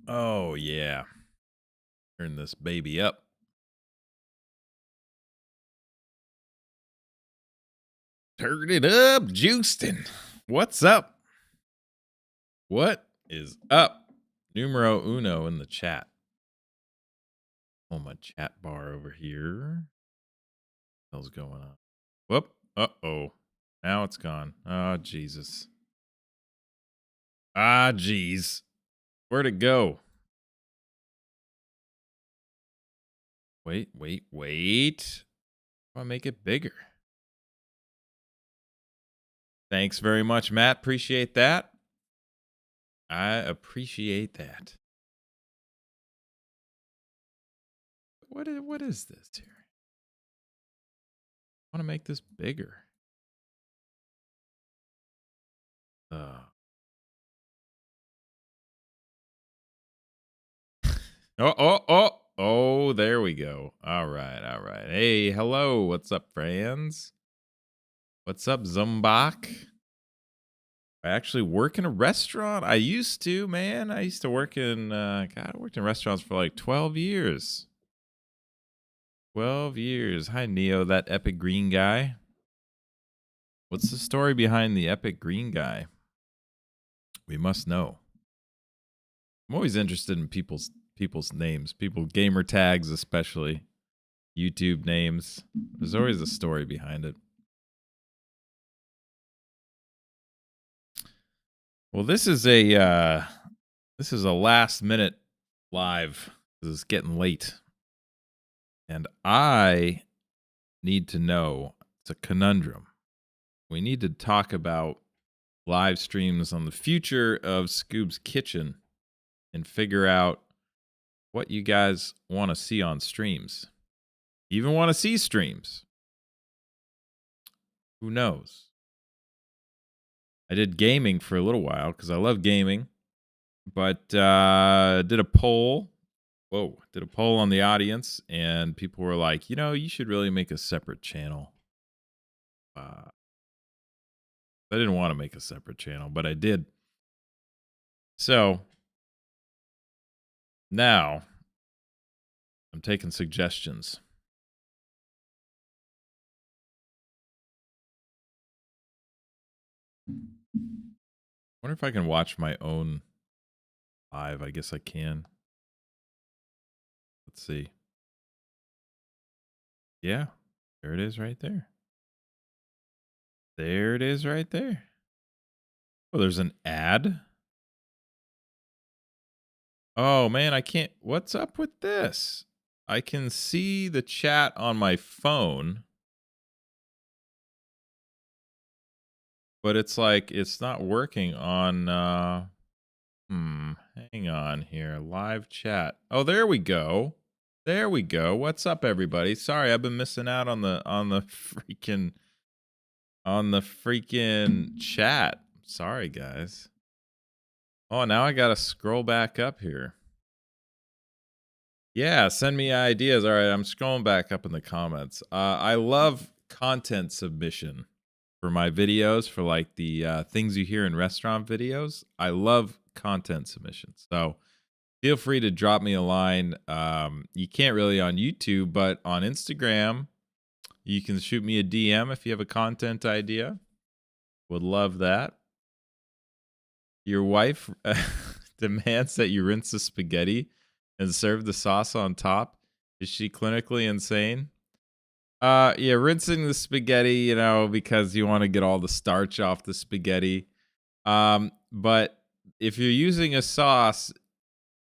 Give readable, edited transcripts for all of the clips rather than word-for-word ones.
Oh, yeah. Turn this baby up. Turn it up, Justin. What's up? What is up? Numero uno in the chat. Oh, my chat bar over here. What the hell's going on? Whoop. Uh-oh. Now it's gone. Oh, Jesus. Ah, jeez. Where'd it go? Wait. I want to make it bigger. Thanks very much, Matt. Appreciate that. I appreciate that. What is this here? I want to make this bigger. Oh. Oh, there we go. All right. Hey, hello. What's up, friends? What's up, Zumbach? I actually work in a restaurant. I used to, man. I used to work in, I worked in restaurants for like 12 years. 12 years. Hi, Neo, that epic green guy. What's the story behind the epic green guy? We must know. I'm always interested in people's names, gamer tags, especially YouTube names. There's always a story behind it. Well, this is a last minute live. This is getting late, and I need to know. It's a conundrum. We need to talk about live streams on the future of Scoob's Kitchen and figure out what you guys want to see on streams. Even want to see streams? Who knows? I did gaming for a little while because I love gaming, but did a poll. Did a poll on the audience, and people were like, you should really make a separate channel. I didn't want to make a separate channel, but I did. So now I'm taking suggestions. Wonder if I can watch my own live. I guess I can. Let's see. Yeah, there it is right there. There it is right there. Oh, there's an ad. Oh, man, I can't. What's up with this? I can see the chat on my phone, but it's like it's not working on. Hang on here. Live chat. Oh, there we go. There we go. What's up, everybody? Sorry, I've been missing out on the freaking chat. Sorry, guys. Oh, now I gotta scroll back up here. Yeah, send me ideas. All right, I'm scrolling back up in the comments. I love content submission for my videos, for like the things you hear in restaurant videos. I love content submissions. So feel free to drop me a line. You can't really on YouTube, but on Instagram, you can shoot me a DM if you have a content idea. Would love that. Your wife demands that you rinse the spaghetti and serve the sauce on top. Is she clinically insane? Yeah, rinsing the spaghetti, because you want to get all the starch off the spaghetti. But if you're using a sauce,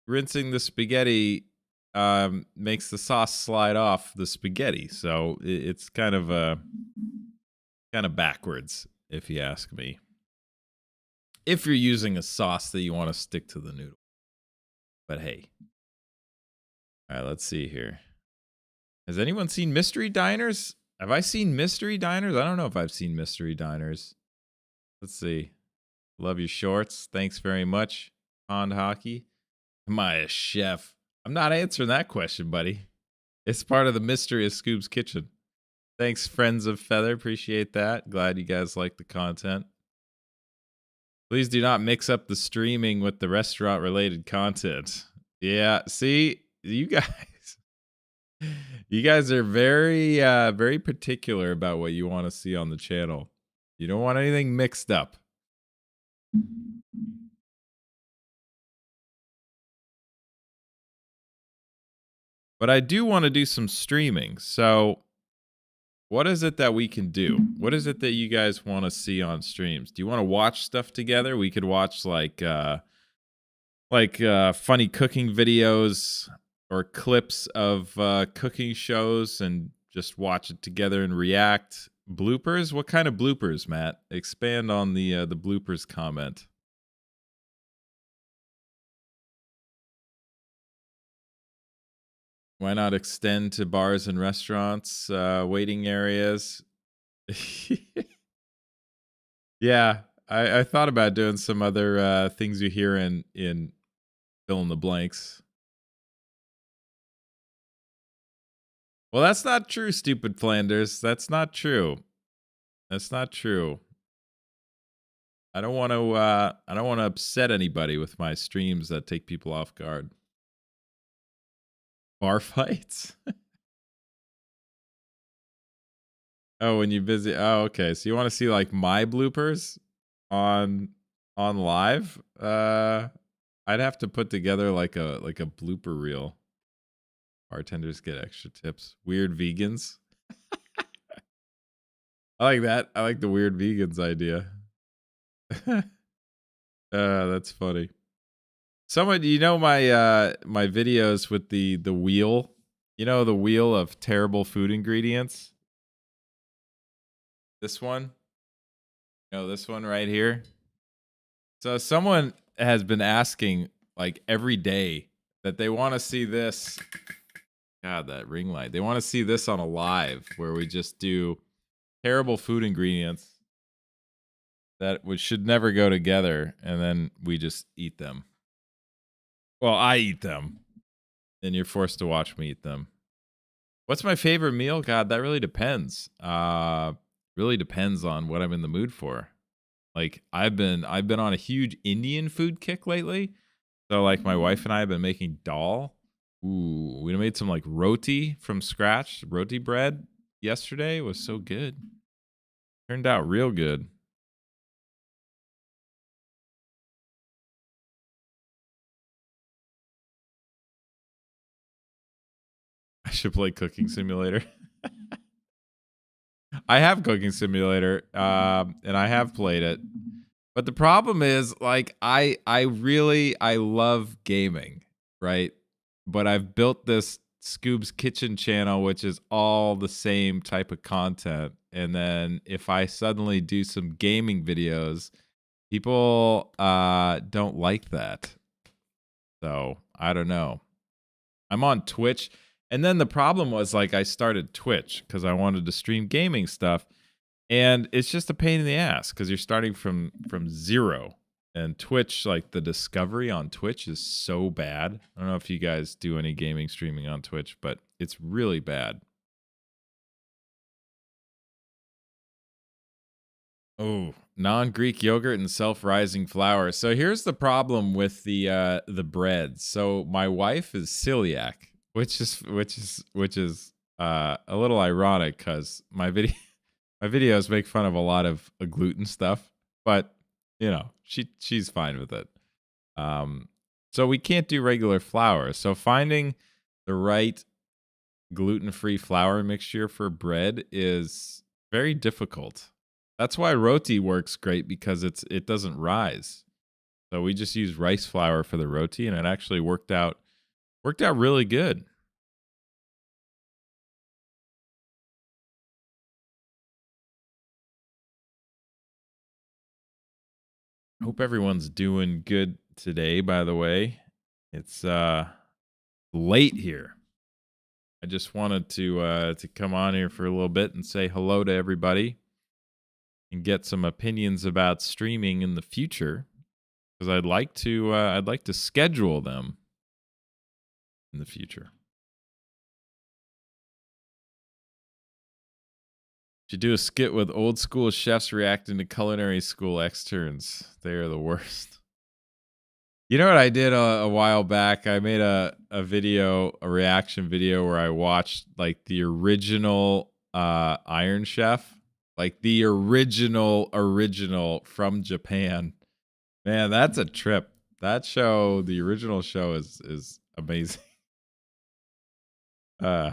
rinsing the spaghetti makes the sauce slide off the spaghetti. So it's kind of backwards, if you ask me. If you're using a sauce that you want to stick to the noodle. But hey. All right, let's see here. Has anyone seen Mystery Diners? Have I seen Mystery Diners? I don't know if I've seen Mystery Diners. Let's see. Love your shorts. Thanks very much, Pond Hockey. Am I a chef? I'm not answering that question, buddy. It's part of the mystery of Scoob's Kitchen. Thanks, friends of Feather. Appreciate that. Glad you guys like the content. Please do not mix up the streaming with the restaurant related content. Yeah, see, you guys you guys are very very particular about what you want to see on the channel. You don't want anything mixed up. But I do want to do some streaming. So, what is it that we can do? What is it that you guys want to see on streams? Do you want to watch stuff together? We could watch funny cooking videos or clips of cooking shows and just watch it together and react. Bloopers? What kind of bloopers, Matt? Expand on the bloopers comment. Why not extend to bars and restaurants, waiting areas? Yeah, I thought about doing some other things you hear in fill in the blanks. Well, that's not true, stupid Flanders. That's not true. That's not true. I don't want to. I don't want to upset anybody with my streams that take people off guard. Bar fights. Oh, when you visit. Oh, okay. So you want to see like my bloopers on live? I'd have to put together like a blooper reel. Bartenders get extra tips. Weird vegans. I like that. I like the weird vegans idea. That's funny. Someone, you know my my videos with the wheel. You know the wheel of terrible food ingredients. This one. No, this one right here. So someone has been asking like every day that they want to see this. God, that ring light. They want to see this on a live where we just do terrible food ingredients that should never go together, and then we just eat them. Well, I eat them, and you're forced to watch me eat them. What's my favorite meal? God, that really depends. Really depends on what I'm in the mood for. Like I've been on a huge Indian food kick lately. So like my wife and I have been making dal. Ooh, we made some like roti from scratch. Roti bread yesterday. It was so good. Turned out real good. I should play Cooking Simulator. I have Cooking Simulator, and I have played it. But the problem is, like, I love gaming, right? But I've built this Scoob's Kitchen channel, which is all the same type of content. And then if I suddenly do some gaming videos, people don't like that. So I don't know. I'm on Twitch. And then the problem was like I started Twitch because I wanted to stream gaming stuff. And it's just a pain in the ass because you're starting from zero. And Twitch, like the discovery on Twitch is so bad. I don't know if you guys do any gaming streaming on Twitch, but it's really bad. Oh, non-Greek yogurt and self-rising flour. So here's the problem with the bread. So my wife is celiac, which is a little ironic because my videos make fun of a lot of gluten stuff, but you know she's fine with it. So we can't do regular flour. So finding the right gluten-free flour mixture for bread is very difficult. That's why roti works great because it doesn't rise. So we just use rice flour for the roti, and it actually worked out really good. Hope everyone's doing good today, by the way. It's late here. I just wanted to come on here for a little bit and say hello to everybody and get some opinions about streaming in the future because I'd like to schedule them. in the future. Should do a skit with old school chefs reacting to culinary school externs. They are the worst. You know what I did a while back? I made a video, a reaction video where I watched like the original Iron Chef, like the original from Japan. Man, that's a trip. That show, the original show is amazing. Uh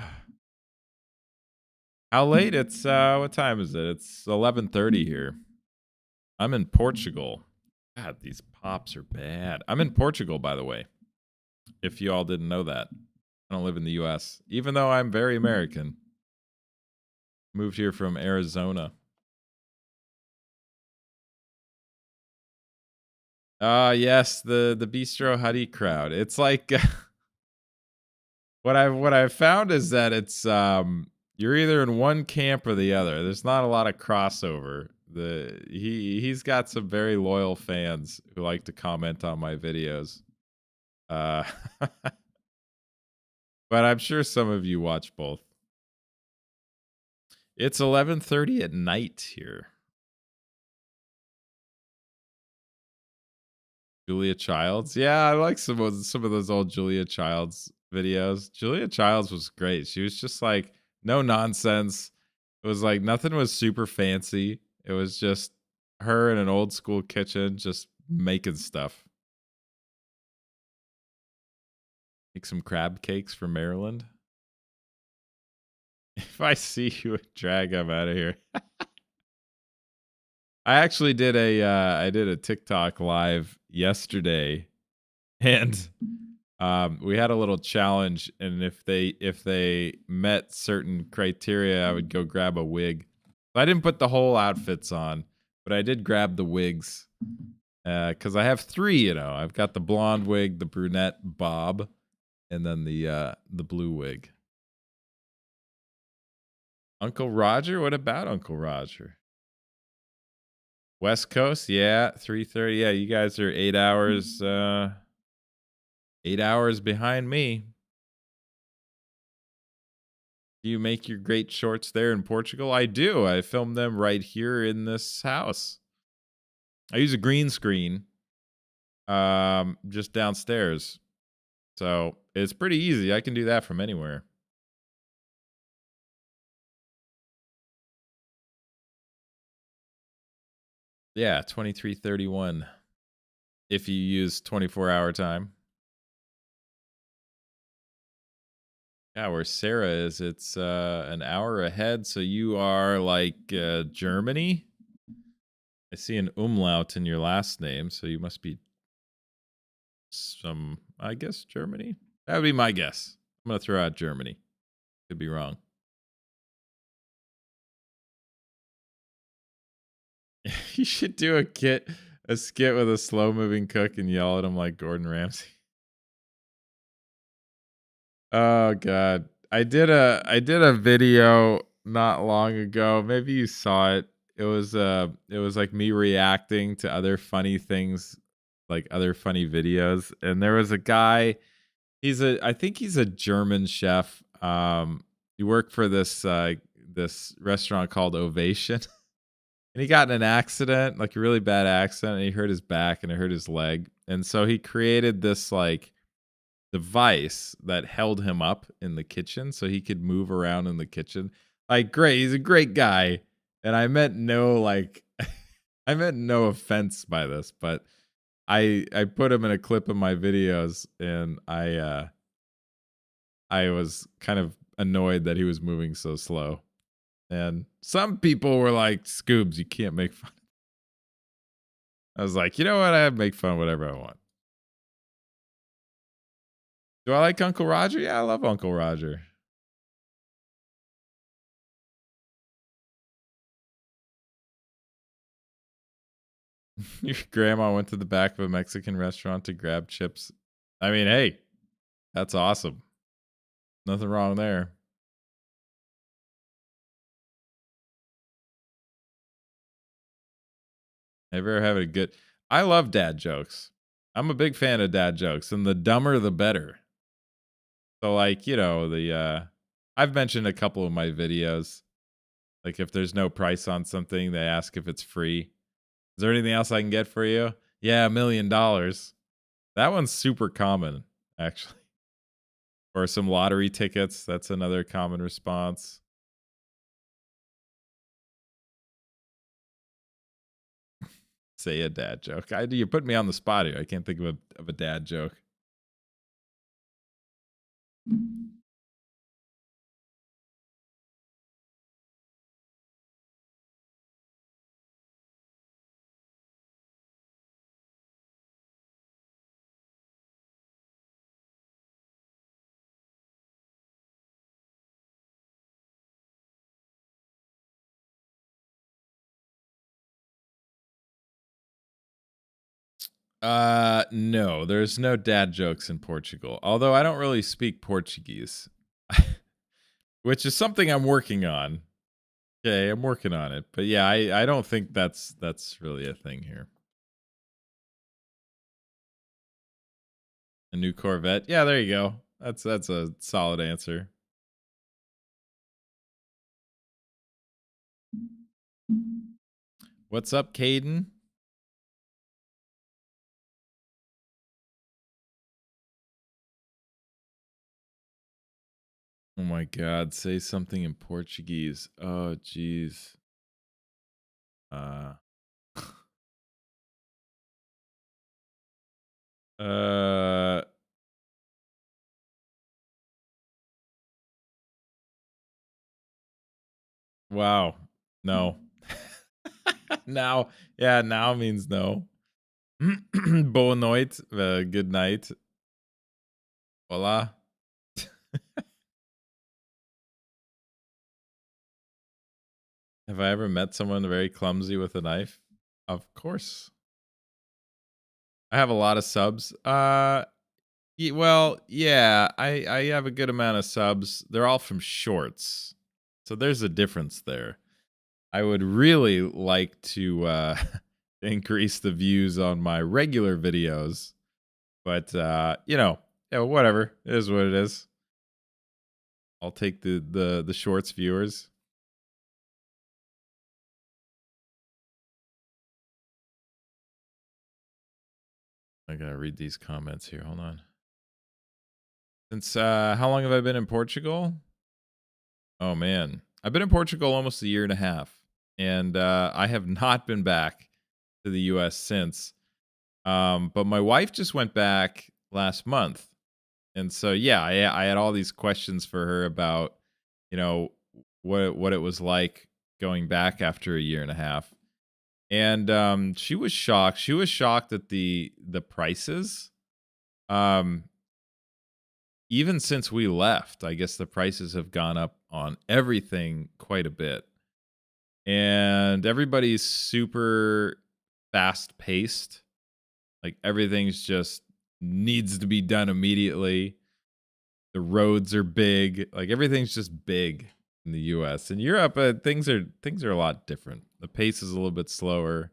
how late? It's what time is it? It's 11:30 here. I'm in Portugal. God, these pops are bad. I'm in Portugal, by the way. If you all didn't know that. I don't live in the US, even though I'm very American. Moved here from Arizona. Yes, the Bistro Huddy crowd. It's like what I've found is that it's you're either in one camp or the other. There's not a lot of crossover. He's got some very loyal fans who like to comment on my videos. Uh but I'm sure some of you watch both. It's 11:30 at night here. Julia Childs. Yeah, I like some of those old Julia Childs videos. Julia Childs was great. She was just like no nonsense. It was like nothing was super fancy. It was just her in an old school kitchen just making stuff. Make some crab cakes for Maryland. If I see you with drag, I'm out of here. I actually did a TikTok live yesterday, and we had a little challenge, and if they met certain criteria, I would go grab a wig. I didn't put the whole outfits on, but I did grab the wigs because I have three. I've got the blonde wig, the brunette bob, and then the blue wig. Uncle Roger? What about Uncle Roger? West Coast? Yeah, 3:30. Yeah, you guys are 8 hours behind me. Do you make your great shorts there in Portugal? I do. I filmed them right here in this house. I use a green screen just downstairs. So it's pretty easy. I can do that from anywhere. Yeah, 23:31 if you use 24-hour time. Yeah, where Sarah is, it's an hour ahead. So you are like Germany. I see an umlaut in your last name, so you must be I guess, Germany. That would be my guess. I'm gonna throw out Germany. Could be wrong. You should do a skit with a slow moving cook and yell at him like Gordon Ramsay. Oh god. I did a video not long ago. Maybe you saw it. It was like me reacting to other funny things, like other funny videos. And there was a guy, I think he's a German chef. He worked for this restaurant called Ovation. And he got in an accident, like a really bad accident, and he hurt his back and it hurt his leg. And so he created this like device that held him up in the kitchen so he could move around in the kitchen. Like, great, he's a great guy. And I meant no like I meant no offense by this, but I put him in a clip of my videos, and I was kind of annoyed that he was moving so slow. And some people were like, Scoobs, you can't make fun. I was like, you know what? I make fun whatever I want. Do I like Uncle Roger? Yeah, I love Uncle Roger. Your grandma went to the back of a Mexican restaurant to grab chips. I mean, hey, that's awesome. Nothing wrong there. Ever have a good I love dad jokes. I'm a big fan of dad jokes, and the dumber the better. So like, I've mentioned a couple of my videos. Like if there's no price on something, they ask if it's free. Is there anything else I can get for you? Yeah, $1 million. That one's super common, actually. Or some lottery tickets. That's another common response. Say a dad joke. You put me on the spot here. I can't think of a dad joke. No, there's no dad jokes in Portugal. Although I don't really speak Portuguese, which is something I'm working on. Okay, I'm working on it. But yeah, I don't think that's really a thing here. A new Corvette. Yeah, there you go. That's a solid answer. What's up, Caden? Oh my god, say something in Portuguese. Oh jeez. Uh uh wow. No. Now, yeah, now means no. Boa noite, good night. Hola. Have I ever met someone very clumsy with a knife? Of course. I have a lot of subs. Well, yeah, I have a good amount of subs. They're all from shorts. So there's a difference there. I would really like to increase the views on my regular videos, but yeah, whatever. It is what it is. I'll take the shorts viewers. I gotta read these comments here. Hold on. Since how long have I been in Portugal? Oh man, I've been in Portugal almost a year and a half, and I have not been back to the U.S. since. But my wife just went back last month, and so yeah, I had all these questions for her about, you know, what it was like going back after a year and a half, and she was shocked. She was shocked at the prices. Um, Even since we left, I guess the prices have gone up on everything quite a bit. And everybody's super fast paced. Like everything's just needs to be done immediately. The roads are big. Like everything's just big in the US. In Europe, things are a lot different. The pace is a little bit slower.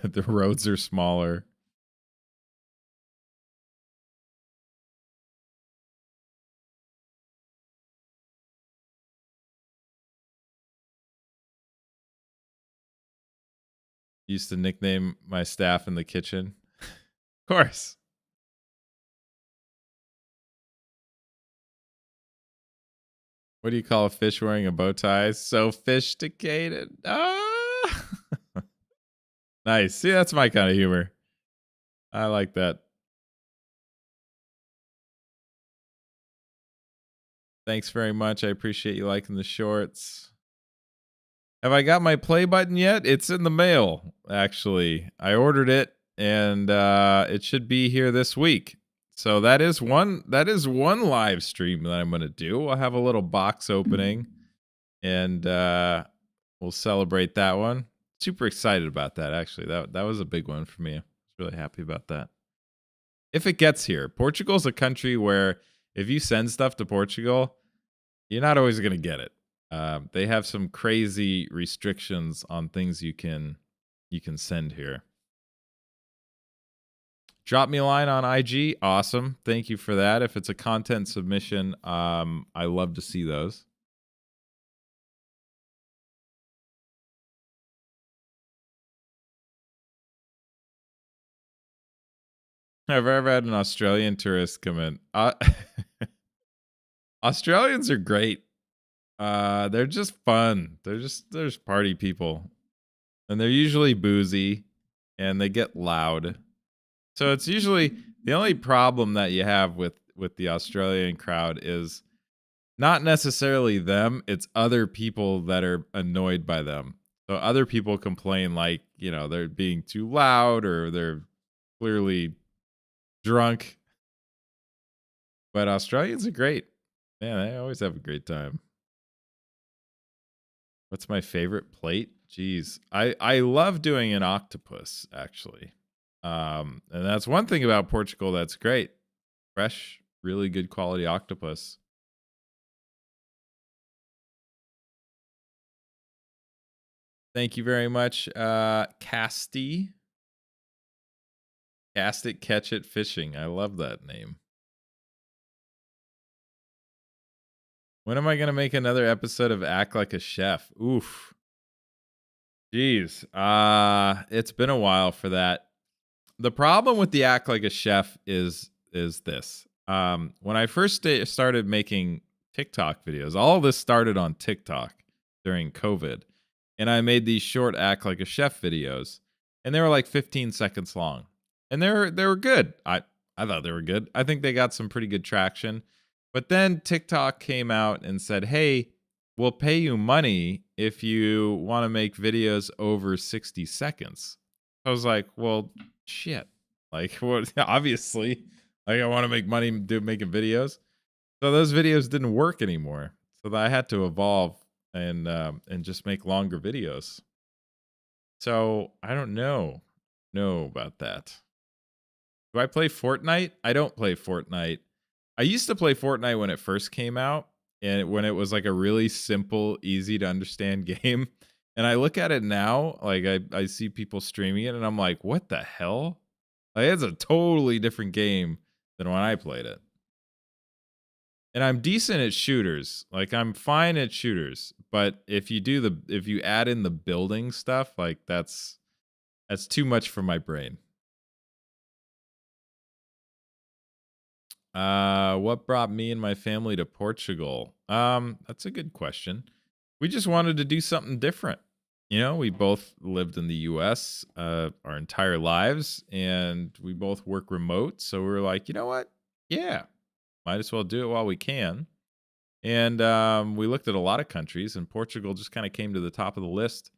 The roads are smaller. Used to nickname my staff in the kitchen. Of course. What do you call a fish wearing a bow tie? Sophisticated. Ah! Nice. See, that's my kind of humor. I like that. Thanks very much. I appreciate you liking the shorts. Have I got my play button yet? It's in the mail, actually. I ordered it and it should be here this week. So that is one live stream that I'm going to do. I'll have a little box opening and we'll celebrate that one. Super excited about that actually. That was a big one for me. I was really happy about that. If it gets here, Portugal's a country where if you send stuff to Portugal, you're not always going to get it. They have some crazy restrictions on things you can send here. Drop me a line on IG. Awesome. Thank you for that. If it's a content submission, I love to see those. Have I ever had an Australian tourist come in? Australians are great. They're just fun. There's party people, and they're usually boozy, and they get loud. So it's usually the only problem that you have with the Australian crowd is not necessarily them, it's other people that are annoyed by them. So other people complain like, they're being too loud or they're clearly drunk. But Australians are great. Man, they always have a great time. What's my favorite plate? Jeez. I love doing an octopus, actually. And that's one thing about Portugal that's great. Fresh, really good quality octopus. Thank you very much, Casty. Cast it, catch it, fishing. I love that name. When am I gonna make another episode of Act Like a Chef? Oof. Jeez. It's been a while for that. The problem with the Act Like a Chef is this. When I first started making TikTok videos, all of this started on TikTok during COVID. And I made these short Act Like a Chef videos. And they were like 15 seconds long. And they were good. I thought they were good. I think they got some pretty good traction. But then TikTok came out and said, hey, we'll pay you money if you want to make videos over 60 seconds. I was like, well, shit. Like, what? Obviously, like, I want to make money making videos. So those videos didn't work anymore. So I had to evolve and just make longer videos. So I don't know about that. Do I play Fortnite? I don't play Fortnite. I used to play Fortnite when it first came out, and when it was like a really simple, easy to understand game. And I look at it now, like I see people streaming it, and I'm like, what the hell? Like, it's a totally different game than when I played it. And I'm decent at shooters. Like, I'm fine at shooters, but if you add in the building stuff, like that's too much for my brain. What brought me and my family to Portugal? That's a good question. We just wanted to do something different. We both lived in the US our entire lives, and we both work remote, so we were like, you know what? Yeah, might as well do it while we can. And we looked at a lot of countries, and Portugal just kind of came to the top of the list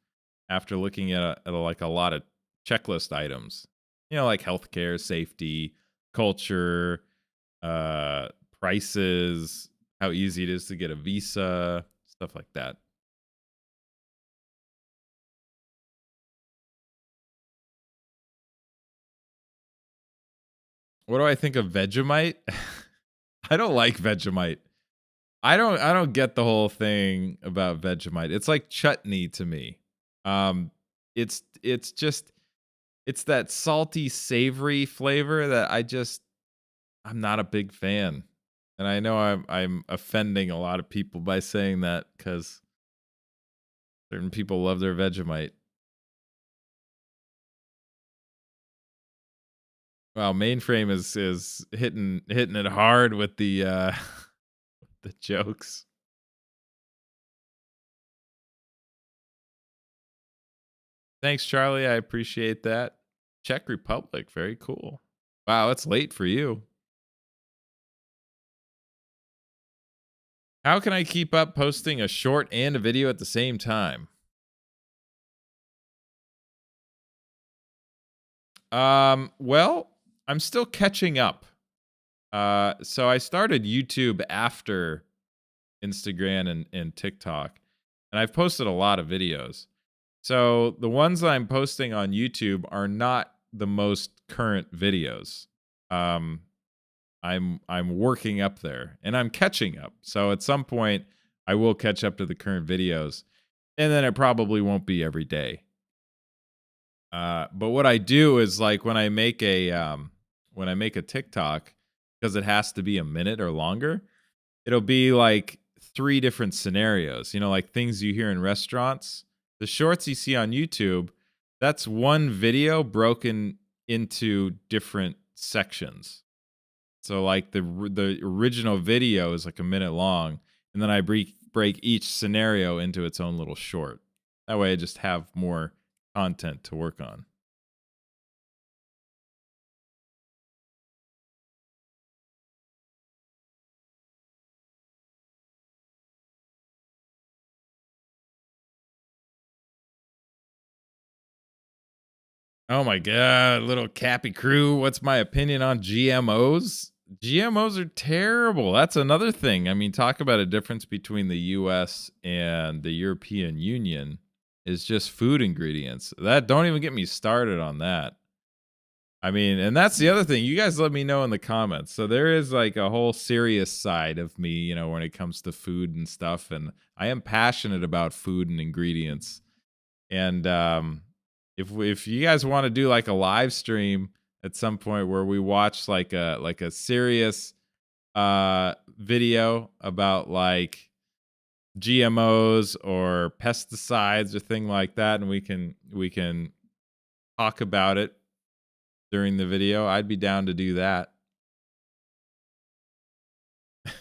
after looking at like a lot of checklist items. Like healthcare, safety, culture, prices, how easy it is to get a visa, stuff like that. What do I think of Vegemite? I don't like Vegemite. I don't get the whole thing about Vegemite. It's like chutney to me. It's just it's that salty, savory flavor that I'm not a big fan. And I know I'm offending a lot of people by saying that because certain people love their Vegemite. Wow, mainframe is hitting it hard with the the jokes. Thanks, Charlie. I appreciate that. Czech Republic, very cool. Wow, it's late for you. How can I keep up posting a short and a video at the same time? Well, I'm still catching up. So I started YouTube after Instagram and TikTok, and I've posted a lot of videos. So the ones that I'm posting on YouTube are not the most current videos. Um, I'm working up there and I'm catching up. So at some point I will catch up to the current videos, and then it probably won't be every day. But what I do is, like, when I make when I make a TikTok, because it has to be a minute or longer, it'll be like 3 different scenarios, like things you hear in restaurants. The shorts you see on YouTube, that's one video broken into different sections. So like the original video is like a minute long, and then I break each scenario into its own little short. That way I just have more content to work on. Oh my god, little Cappy crew, what's my opinion on GMOs? GMOs are terrible. That's another thing. I mean, talk about a difference between the US and the European Union is just food ingredients. That don't even get me started on that. I mean, and that's the other thing. You guys let me know in the comments. So there is like a whole serious side of me, when it comes to food and stuff, and I am passionate about food and ingredients. And if you guys want to do like a live stream at some point where we watch like a serious video about like GMOs or pesticides or thing like that, and we can talk about it during the video, I'd be down to do that.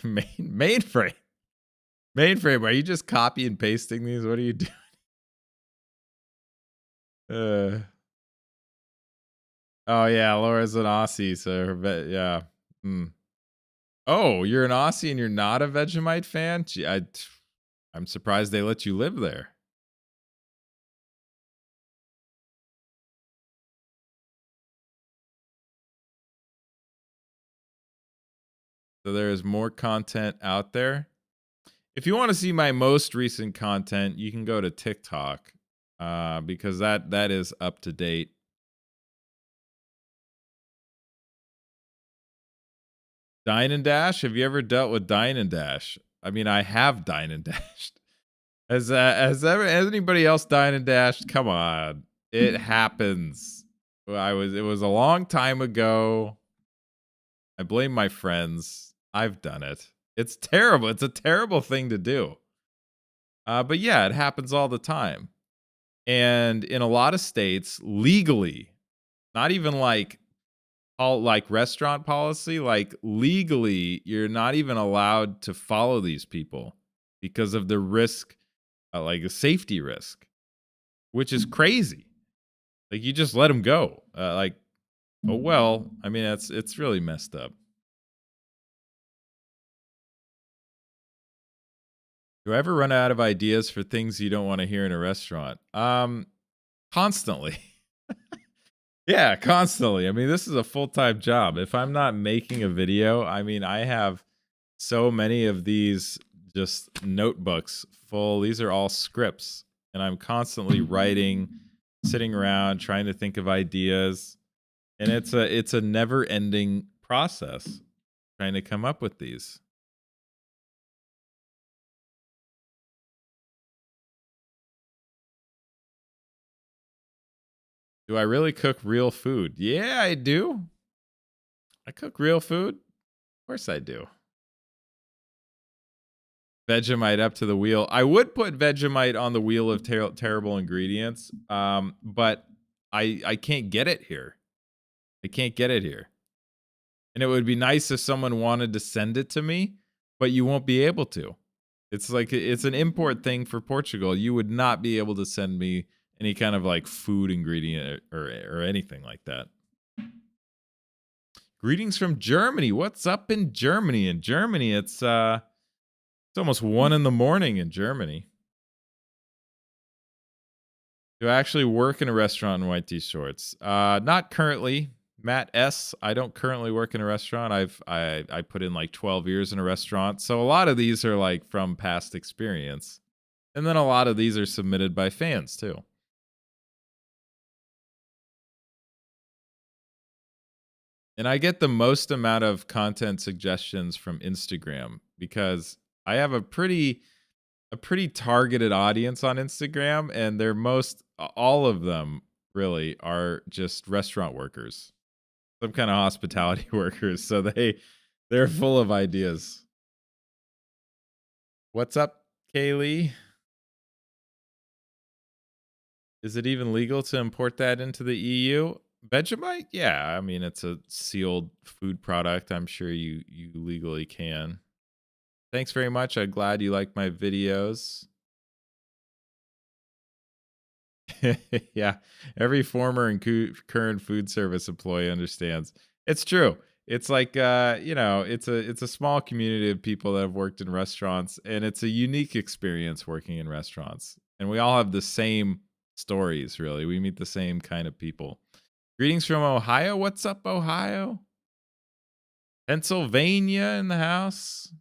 Mainframe. Mainframe, are you just copy and pasting these? What are you doing? Oh yeah, Laura's an Aussie, so yeah. Mm. Oh, you're an Aussie and you're not a Vegemite fan? Gee, I'm surprised they let you live there. So there is more content out there. If you want to see my most recent content, you can go to TikTok, because that is up to date. Dine and Dash. Have you ever dealt with Dine and Dash? I mean, I have Dine and Dashed. Has anybody else Dine and Dashed? Come on, it happens. It was a long time ago. I blame my friends. I've done it. It's terrible. It's a terrible thing to do. But yeah, it happens all the time. And in a lot of states, legally, not even like all like restaurant policy, like legally, you're not even allowed to follow these people because of the risk, like a safety risk, which is crazy. Like you just let them go. Like, oh well. I mean, it's really messed up. Do I ever run out of ideas for things you don't want to hear in a restaurant? Constantly. Yeah, constantly. I mean, this is a full-time job. If I'm not making a video, I mean, I have so many of these just notebooks full. These are all scripts, and I'm constantly writing, sitting around trying to think of ideas, and it's a never-ending process trying to come up with these. Do I really cook real food? Yeah, I do. I cook real food. Of course I do. Vegemite up to the wheel. I would put Vegemite on the wheel of terrible ingredients, but I can't get it here. I can't get it here. And it would be nice if someone wanted to send it to me, but you won't be able to. It's like it's an import thing for Portugal. You would not be able to send me any kind of like food ingredient or anything like that. Greetings from Germany. What's up in Germany? In Germany, it's almost 1 in the morning in Germany. Do I actually work in a restaurant in white t-shirts? Not currently. Matt S. I don't currently work in a restaurant. I put in like 12 years in a restaurant. So a lot of these are like from past experience. And then a lot of these are submitted by fans too. And I get the most amount of content suggestions from Instagram because I have a pretty targeted audience on Instagram, and they're all of them really are just restaurant workers. some kind of hospitality workers, so they're full of ideas. What's up, Kaylee? Is it even legal to import that into the EU? Vegemite? Yeah, I mean it's a sealed food product. I'm sure you legally can. Thanks very much. I'm glad you like my videos. Yeah, every former and current food service employee understands. It's true. It's like it's a small community of people that have worked in restaurants, and it's a unique experience working in restaurants. And we all have the same stories, really. We meet the same kind of people. Greetings from Ohio. What's up, Ohio? Pennsylvania in the house.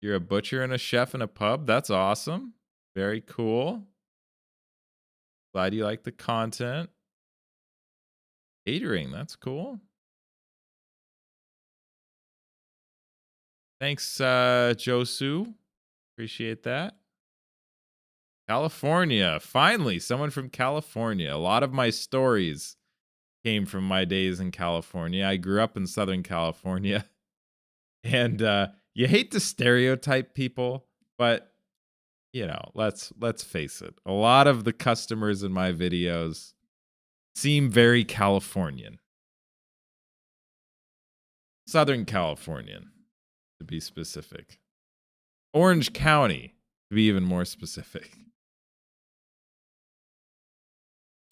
You're a butcher and a chef in a pub. That's awesome. Very cool. Glad you like the content. Catering, that's cool. Thanks, Josu. Appreciate that. California. Finally, someone from California. A lot of my stories came from my days in California. I grew up in Southern California. And you hate to stereotype people, but let's face it. A lot of the customers in my videos seem very Californian. Southern Californian, to be specific. Orange County, to be even more specific.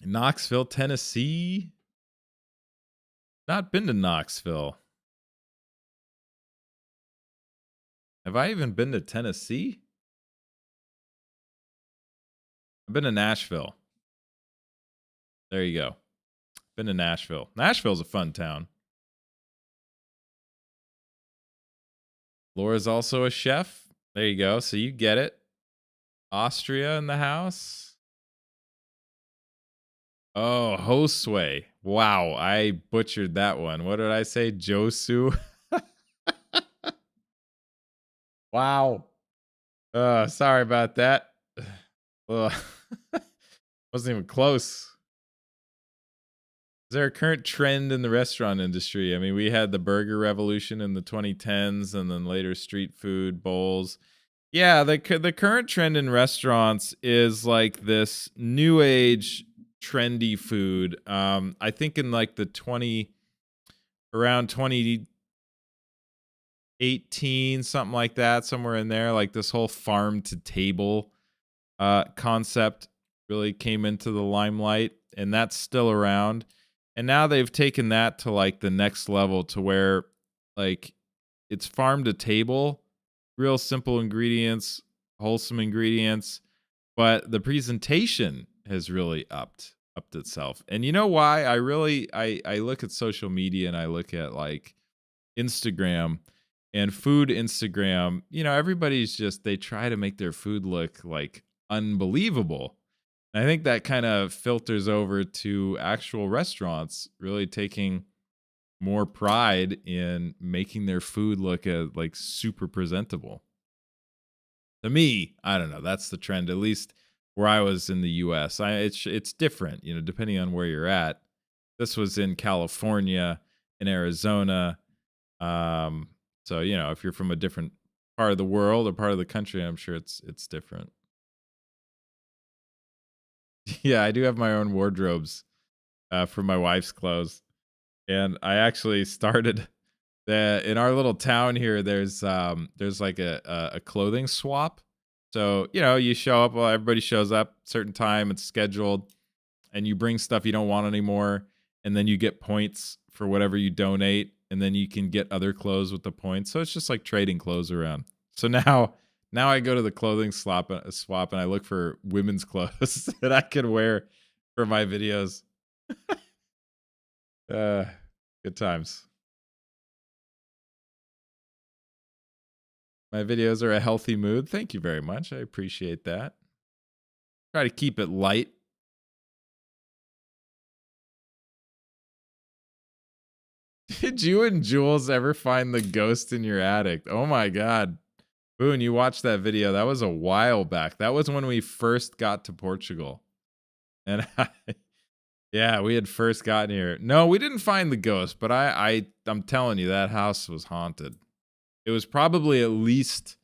Knoxville, Tennessee. Not been to Knoxville. Have I even been to Tennessee? I've been to Nashville. There you go. Been to Nashville. Nashville's a fun town. Laura's also a chef. There you go. So you get it. Austria in the house. Oh, Josue. Wow, I butchered that one. What did I say? Josu? Wow. Sorry about that. Wasn't even close. Is there a current trend in the restaurant industry? I mean, we had the burger revolution in the 2010s and then later street food bowls. Yeah, the current trend in restaurants is like this new age trendy food. I think in like around 2018, something like that, somewhere in there, like this whole farm to table concept really came into the limelight, and that's still around. And now they've taken that to like the next level to where like it's farm to table, real simple ingredients, wholesome ingredients, but the presentation has really upped itself. And you know why? I look at social media and I look at like Instagram and food Instagram, everybody's just they try to make their food look like unbelievable. I think that kind of filters over to actual restaurants really taking more pride in making their food look like super presentable. To me, I don't know. That's the trend, at least where I was in the U.S. It's different, depending on where you're at. This was in California, in Arizona. So if you're from a different part of the world or part of the country, I'm sure it's different. Yeah, I do have my own wardrobes for my wife's clothes, and I actually started in our little town here. There's like a clothing swap. So you show up. Well, everybody shows up certain time. It's scheduled, and you bring stuff you don't want anymore, and then you get points for whatever you donate, and then you can get other clothes with the points. So it's just like trading clothes around. So now I go to the clothing swap and I look for women's clothes that I can wear for my videos. Good times. My videos are a healthy mood. Thank you very much. I appreciate that. Try to keep it light. Did you and Jules ever find the ghost in your attic? Oh my God. Boone, you watched that video. That was a while back. That was when we first got to Portugal. And Yeah, we had first gotten here. No, we didn't find the ghost, but I'm telling you, that house was haunted. It was probably at least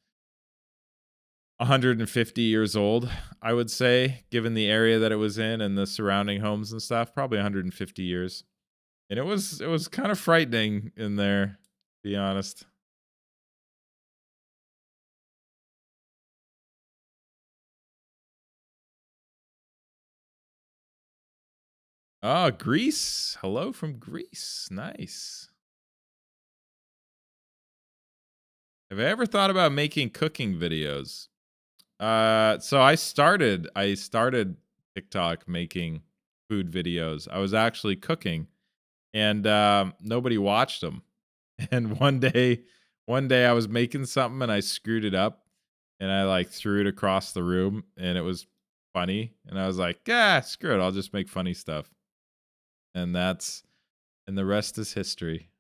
150 years old, I would say, given the area that it was in and the surrounding homes and stuff. Probably 150 years, and it was kind of frightening in there, to be honest. Oh, Greece. Hello from Greece. Nice. Have I ever thought about making cooking videos? So I started TikTok making food videos. I was actually cooking, and nobody watched them. And one day I was making something and I screwed it up, and I like threw it across the room, and it was funny. And I was like, "Yeah, screw it. I'll just make funny stuff." And the rest is history.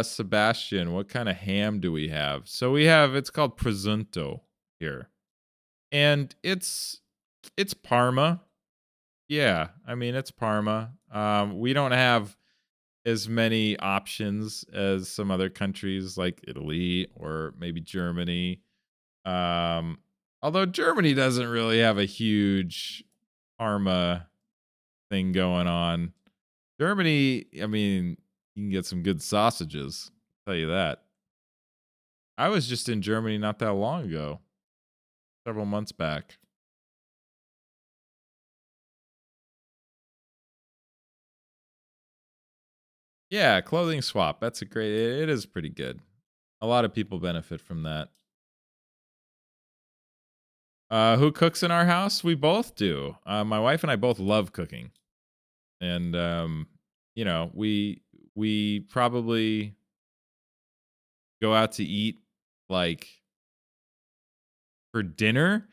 Sebastian, what kind of ham do we have? So we have it's called presunto here. And it's Parma. Yeah, I mean it's Parma. We don't have as many options as some other countries like Italy or maybe Germany. Um Although Germany doesn't really have a huge Parma thing going on. Germany, I mean, you can get some good sausages. I'll tell you that. I was just in Germany not that long ago, several months back. Yeah, clothing swap. That's a great. It is pretty good. A lot of people benefit from that. Who cooks in our house? We both do. My wife and I both love cooking, and we probably go out to eat like for dinner.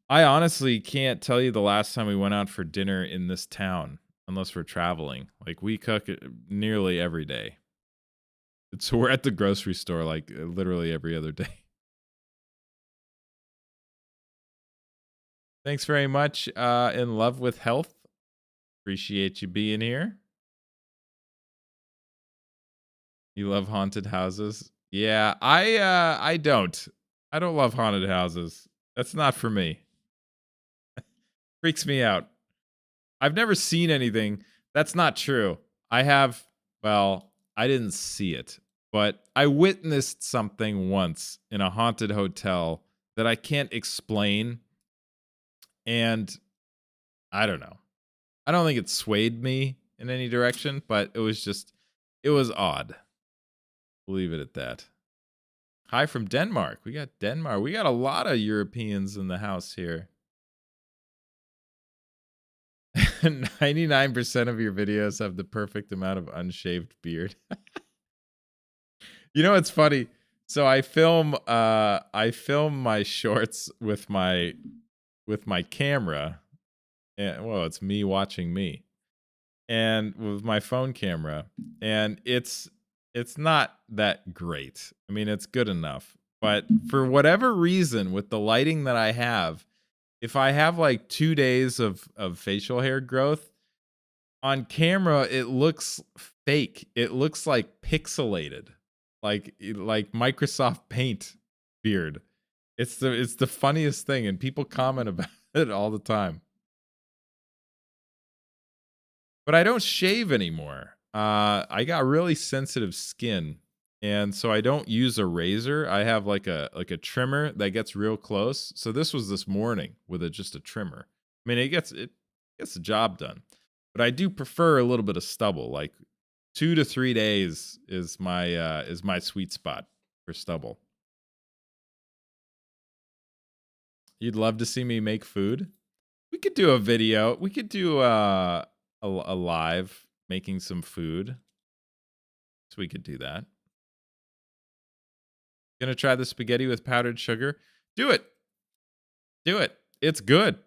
I honestly can't tell you the last time we went out for dinner in this town, unless we're traveling. Like we cook nearly every day. It's we're at the grocery store like literally every other day. Thanks very much. In love with health. Appreciate you being here. You love haunted houses? Yeah, I don't. I don't love haunted houses. That's not for me. Freaks me out. I've never seen anything. That's not true. I have, well, I didn't see it, but I witnessed something once in a haunted hotel that I can't explain, and I don't know. I don't think it swayed me in any direction, but it was odd. We'll leave it at that. Hi from Denmark. We got Denmark. We got a lot of Europeans in the house here. 99% of your videos have the perfect amount of unshaved beard. You know what's funny? So I film my shorts with my camera. And well, it's me watching me. And with my phone camera, and it's not that great. I mean, it's good enough. But for whatever reason with the lighting that I have, if I have like 2 days of facial hair growth, on camera it looks fake. It looks like pixelated. Like Microsoft Paint beard. It's the funniest thing and people comment about it all the time. But I don't shave anymore. I got really sensitive skin, and so I don't use a razor. I have like a trimmer that gets real close. So this was this morning with just a trimmer. I mean, it gets the job done. But I do prefer a little bit of stubble. Like 2 to 3 days is my sweet spot for stubble. You'd love to see me make food? We could do a video. We could do a live making some food. So we could do that. Gonna try the spaghetti with powdered sugar. Do it. Do it. It's good.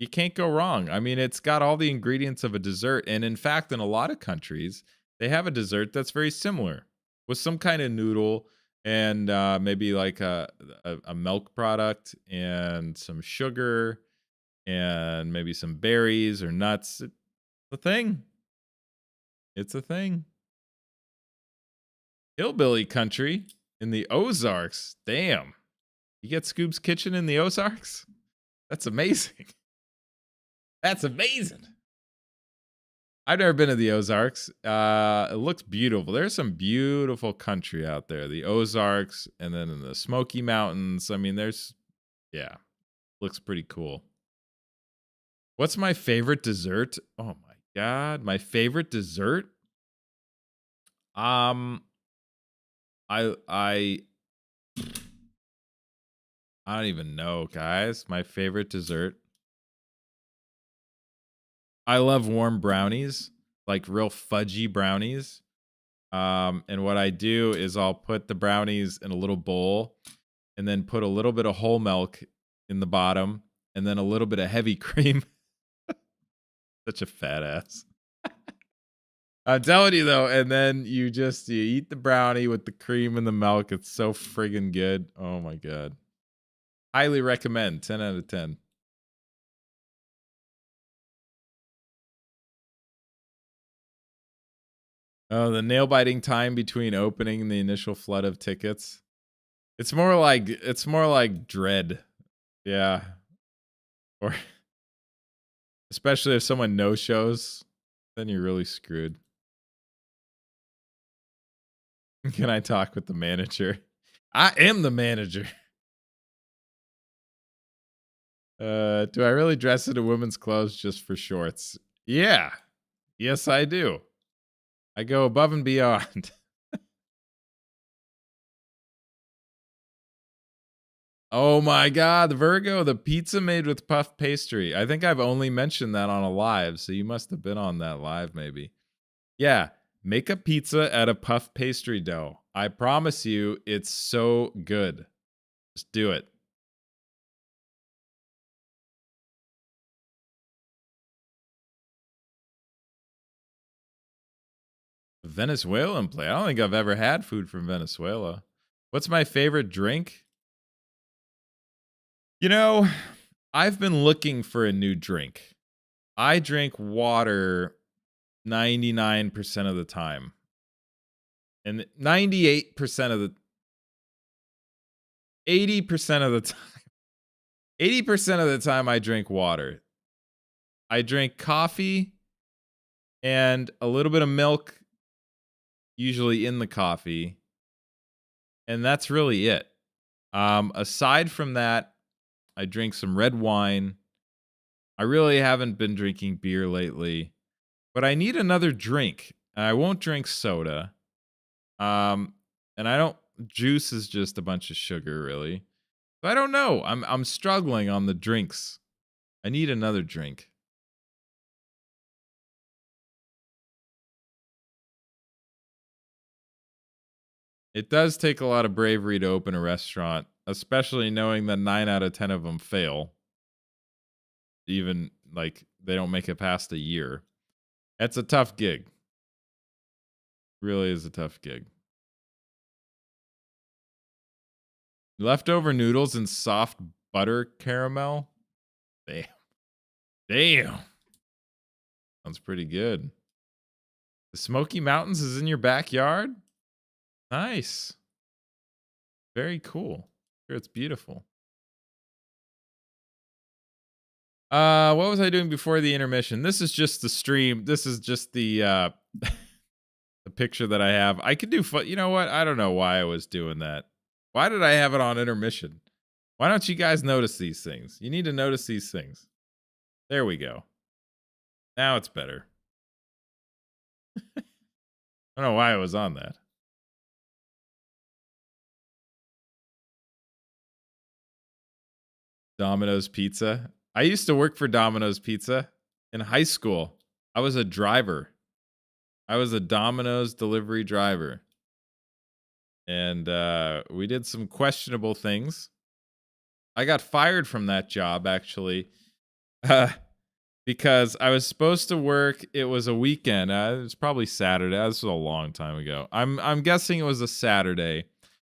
You can't go wrong. I mean, it's got all the ingredients of a dessert, and in fact, in a lot of countries, they have a dessert that's very similar with some kind of noodle and maybe like a milk product and some sugar and maybe some berries or nuts. It's a thing. It's a thing. Hillbilly country in the Ozarks. Damn. You get Scoop's Kitchen in the Ozarks? That's amazing. That's amazing. I've never been to the Ozarks. It looks beautiful. There's some beautiful country out there. The Ozarks and then in the Smoky Mountains. I mean, yeah, looks pretty cool. What's my favorite dessert? Oh my God. My favorite dessert? Um, I don't even know, guys. My favorite dessert. I love warm brownies, like real fudgy brownies. And what I do is I'll put the brownies in a little bowl and then put a little bit of whole milk in the bottom and then a little bit of heavy cream. Such a fat ass. I'm telling you though, and then you eat the brownie with the cream and the milk. It's so friggin' good. Oh my God. Highly recommend. 10 out of 10. Oh, the nail biting time between opening and the initial flood of tickets. It's more like dread. Yeah. Or especially if someone no shows, then you're really screwed. Can I talk with the manager? I am the manager. Do I really dress in a woman's clothes just for shorts? Yeah. Yes, I do. I go above and beyond. Oh my God, the Virgo, the pizza made with puff pastry. I think I've only mentioned that on a live, so you must have been on that live maybe. Yeah, make a pizza out of puff pastry dough. I promise you, it's so good. Just do it. Venezuelan play. I don't think I've ever had food from Venezuela. What's my favorite drink? You know, I've been looking for a new drink. I drink water 99% of the time. And 98% of the 80% of the time 80% of the time I drink water. I drink coffee and a little bit of milk usually in the coffee, and that's really it. Aside from that, I drink some red wine. I really haven't been drinking beer lately, but I need another drink. I won't drink soda. Um, and I don't. Juice is just a bunch of sugar, really. So I don't know. I'm struggling on the drinks. I need another drink. It does take a lot of bravery to open a restaurant, especially knowing that 9 out of 10 of them fail. Even like they don't make it past a year. It's a tough gig. Really is a tough gig. Leftover noodles and soft butter caramel. Damn. Damn. Sounds pretty good. The Smoky Mountains is in your backyard? Nice. Very cool. Sure, it's beautiful. What was I doing before the intermission? This is just the stream. This is just the the picture that I have. I could do you know what? I don't know why I was doing that. Why did I have it on intermission? Why don't you guys notice these things? You need to notice these things. There we go. Now it's better. I don't know why I was on that. Domino's Pizza. I used to work for Domino's Pizza in high school. I was a driver. I was a Domino's delivery driver. And we did some questionable things. I got fired from that job, actually, Uh, because I was supposed to work. It was a weekend. It was probably Saturday. This was a long time ago. I'm guessing it was a Saturday,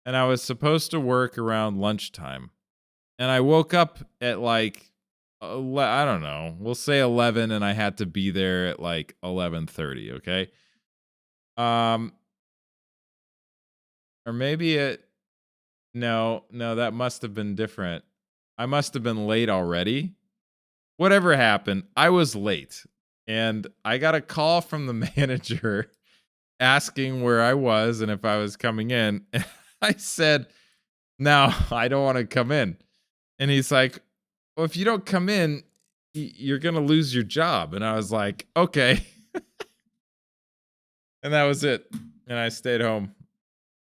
and I was supposed to work around lunchtime. And I woke up at like I don't know. We'll say 11, and I had to be there at like 11:30. Okay. Um, or maybe it. No, no, that must have been different. I must have been late already. Whatever happened, I was late, and I got a call from the manager asking where I was and if I was coming in. And I said, "No, I don't want to come in." And he's like, "Well, if you don't come in, you're going to lose your job." And I was like, "Okay." And that was it. And I stayed home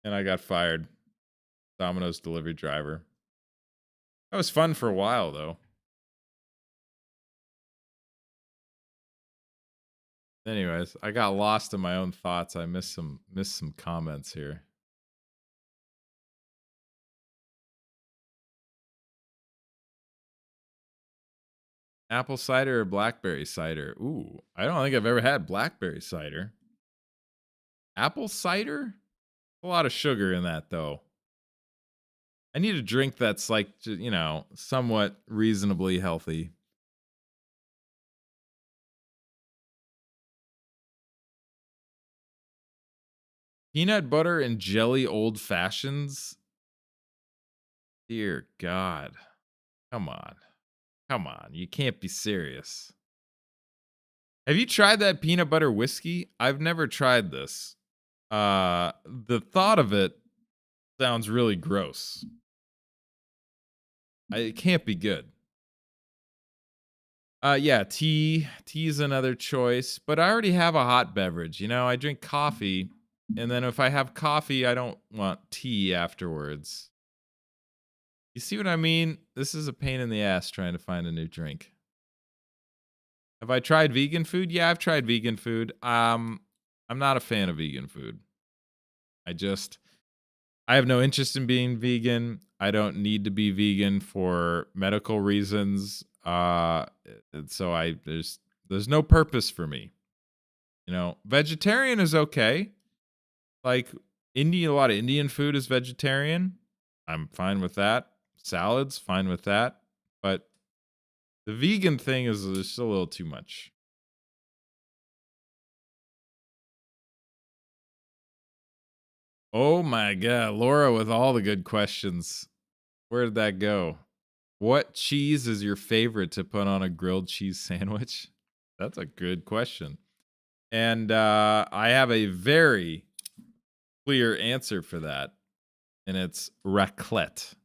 and I got fired. Domino's delivery driver. That was fun for a while though. Anyways, I got lost in my own thoughts. I missed some comments here. Apple cider or blackberry cider? Ooh, I don't think I've ever had blackberry cider. Apple cider? A lot of sugar in that though. I need a drink that's like, somewhat reasonably healthy. Peanut butter and jelly old fashions? Dear God. Come on. Come on. You can't be serious. Have you tried that peanut butter whiskey? I've never tried this. The thought of it sounds really gross. It can't be good. Yeah, tea. Tea is another choice, but I already have a hot beverage. I drink coffee, and then if I have coffee, I don't want tea afterwards. You see what I mean? This is a pain in the ass trying to find a new drink. Have I tried vegan food? Yeah, I've tried vegan food. I'm not a fan of vegan food. I have no interest in being vegan. I don't need to be vegan for medical reasons. So there's no purpose for me. Vegetarian is okay. Like a lot of Indian food is vegetarian. I'm fine with that. Salads, fine with that. But the vegan thing is just a little too much. Oh my God, Laura with all the good questions. Where did that go? What cheese is your favorite to put on a grilled cheese sandwich? That's a good question. And I have a very clear answer for that, and it's raclette.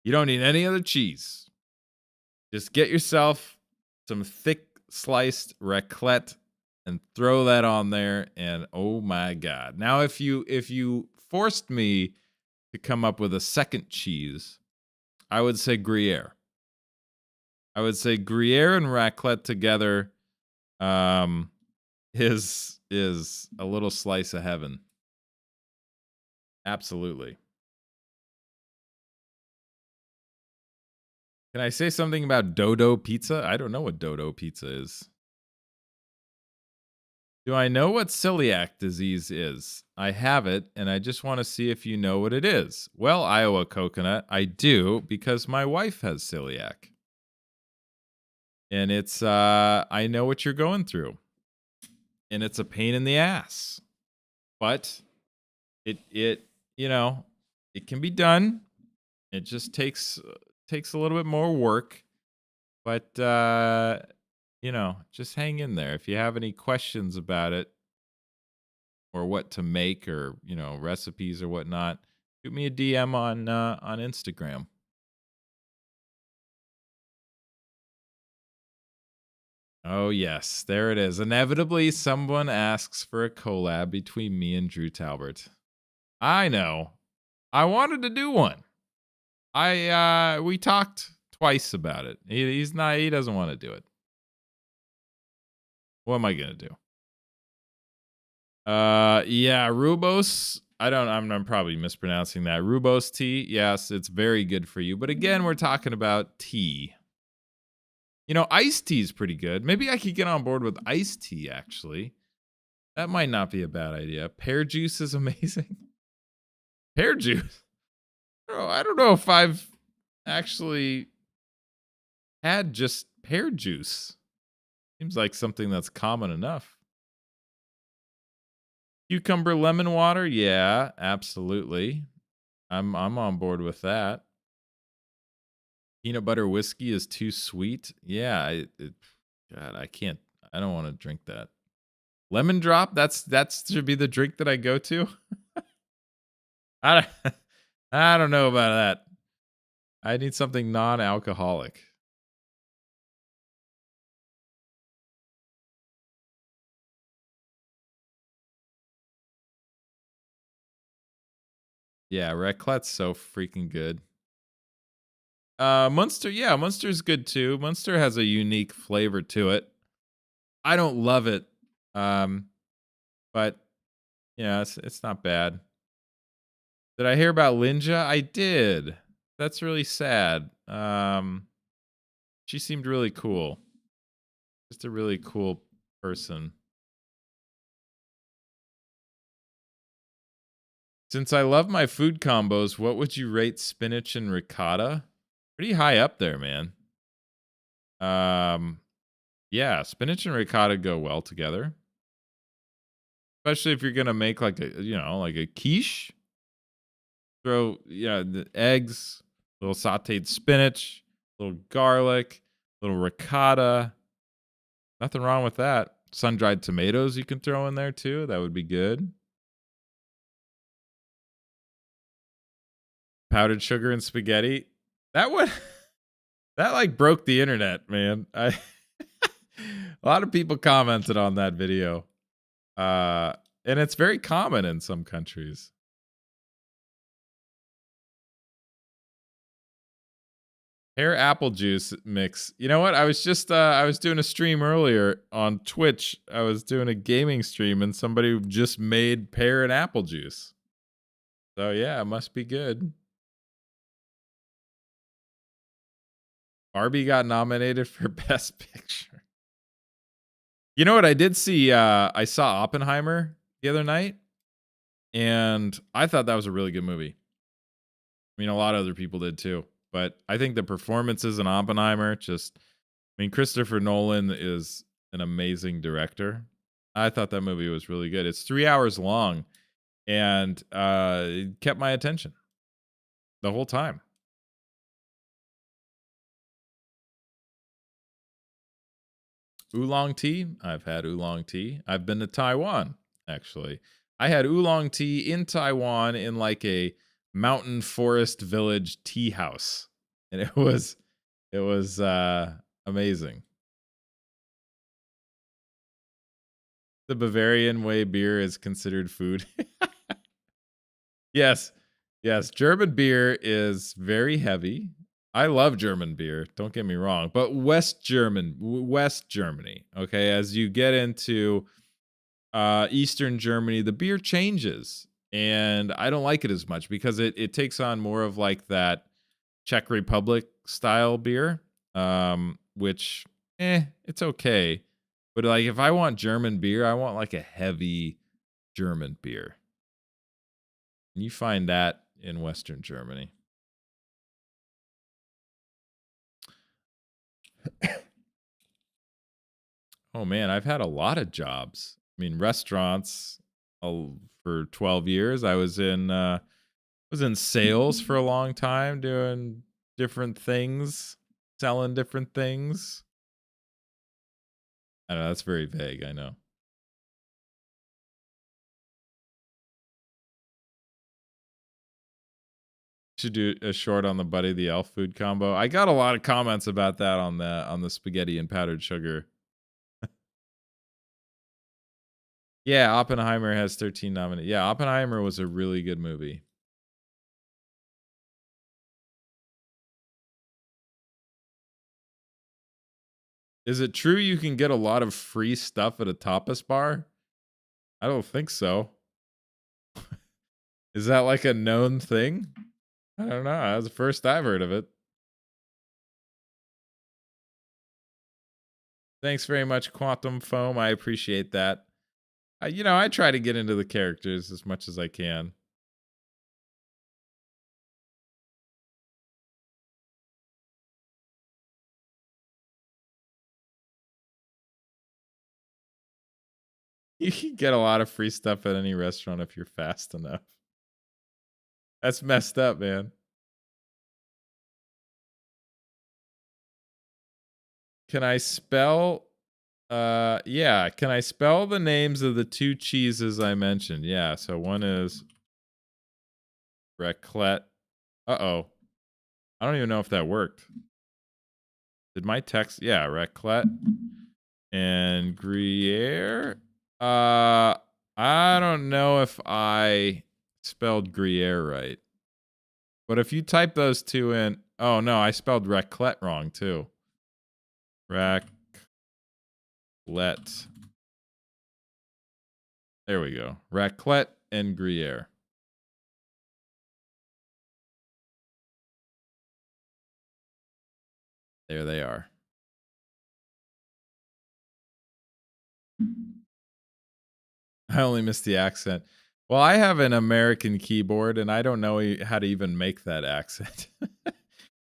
You don't need any other cheese. Just get yourself some thick sliced raclette and throw that on there, and oh my God. Now if you forced me to come up with a second cheese, I would say Gruyere. I would say Gruyere and raclette together um is a little slice of heaven. Absolutely. Can I say something about Dodo pizza? I don't know what Dodo pizza is. Do I know what celiac disease is? I have it, and I just want to see if you know what it is. Well, Iowa Coconut, I do because my wife has celiac. And it's I know what you're going through. And it's a pain in the ass. But it it can be done. It just takes a little bit more work, but just hang in there. If you have any questions about it or what to make or, recipes or whatnot, shoot me a DM on Instagram. Oh yes, there it is. Inevitably someone asks for a collab between me and Drew Talbert. I know. I wanted to do one. We talked twice about it. He doesn't want to do it. What am I gonna do? Yeah, Rubos. I'm probably mispronouncing that. Rubos tea. Yes, it's very good for you. But again, we're talking about tea. Iced tea is pretty good. Maybe I could get on board with iced tea, actually. That might not be a bad idea. Pear juice is amazing. Pear juice? Oh, I don't know if I've actually had just pear juice. Seems like something that's common enough. Cucumber lemon water? Yeah, absolutely. I'm on board with that. Peanut butter whiskey is too sweet. Yeah, God, I can't. I don't want to drink that. Lemon drop? That's should be the drink that I go to. I don't, I don't know about that. I need something non-alcoholic. Yeah, raclette's so freaking good. Munster, yeah, Munster's good too. Munster has a unique flavor to it. I don't love it. Um, but yeah, it's not bad. Did I hear about Linja? I did. That's really sad. She seemed really cool. Just a really cool person. Since I love my food combos, what would you rate spinach and ricotta? Pretty high up there, man. Um, yeah, spinach and ricotta go well together. Especially if you're gonna make like like a quiche. Throw the eggs, little sauteed spinach, little garlic, little ricotta. Nothing wrong with that. Sun-dried tomatoes you can throw in there too. That would be good. Powdered sugar and spaghetti. That would that like broke the internet, man. A lot of people commented on that video. And it's very common in some countries. Pear apple juice mix. You know what? I was just I was doing a stream earlier on Twitch. I was doing a gaming stream and somebody just made pear and apple juice. So yeah, it must be good. Barbie got nominated for Best Picture. You know what? I did see I saw Oppenheimer the other night and I thought that was a really good movie. I mean, a lot of other people did too. But I think the performances in Oppenheimer Christopher Nolan is an amazing director. I thought that movie was really good. It's 3 hours long and it kept my attention the whole time. Oolong tea? I've had oolong tea. I've been to Taiwan, actually. I had oolong tea in Taiwan in like a mountain forest village tea house. And it was amazing. The Bavarian way beer is considered food. Yes. Yes, German beer is very heavy. I love German beer, don't get me wrong, but West Germany, okay, as you get into Eastern Germany, the beer changes, and I don't like it as much because it takes on more of like that Czech Republic style beer, which it's okay. But like if I want German beer, I want like a heavy German beer. And you find that in Western Germany. Oh man, I've had a lot of jobs. I mean, restaurants for 12 years. I was in sales for a long time doing different things, selling different things. I don't know, that's very vague, I know. Should do a short on the Buddy the Elf food combo. I got a lot of comments about that on the spaghetti and powdered sugar. Yeah, Oppenheimer has 13 nominated. Yeah, Oppenheimer was a really good movie. Is it true you can get a lot of free stuff at a tapas bar? I don't think so. Is that like a known thing? I don't know. That was the first I've heard of it. Thanks very much, Quantum Foam. I appreciate that. I try to get into the characters as much as I can. You can get a lot of free stuff at any restaurant if you're fast enough. That's messed up, man. Can I spell yeah, can I spell the names of the two cheeses I mentioned? Yeah, so one is raclette. Uh-oh. I don't even know if that worked. Did my text? Yeah, raclette and Gruyere. I don't know if I spelled Gruyere right. But if you type those two in, oh no, I spelled raclette wrong too. Raclette. There we go. Raclette and Gruyere. There they are. I only missed the accent. Well, I have an American keyboard and I don't know how to even make that accent.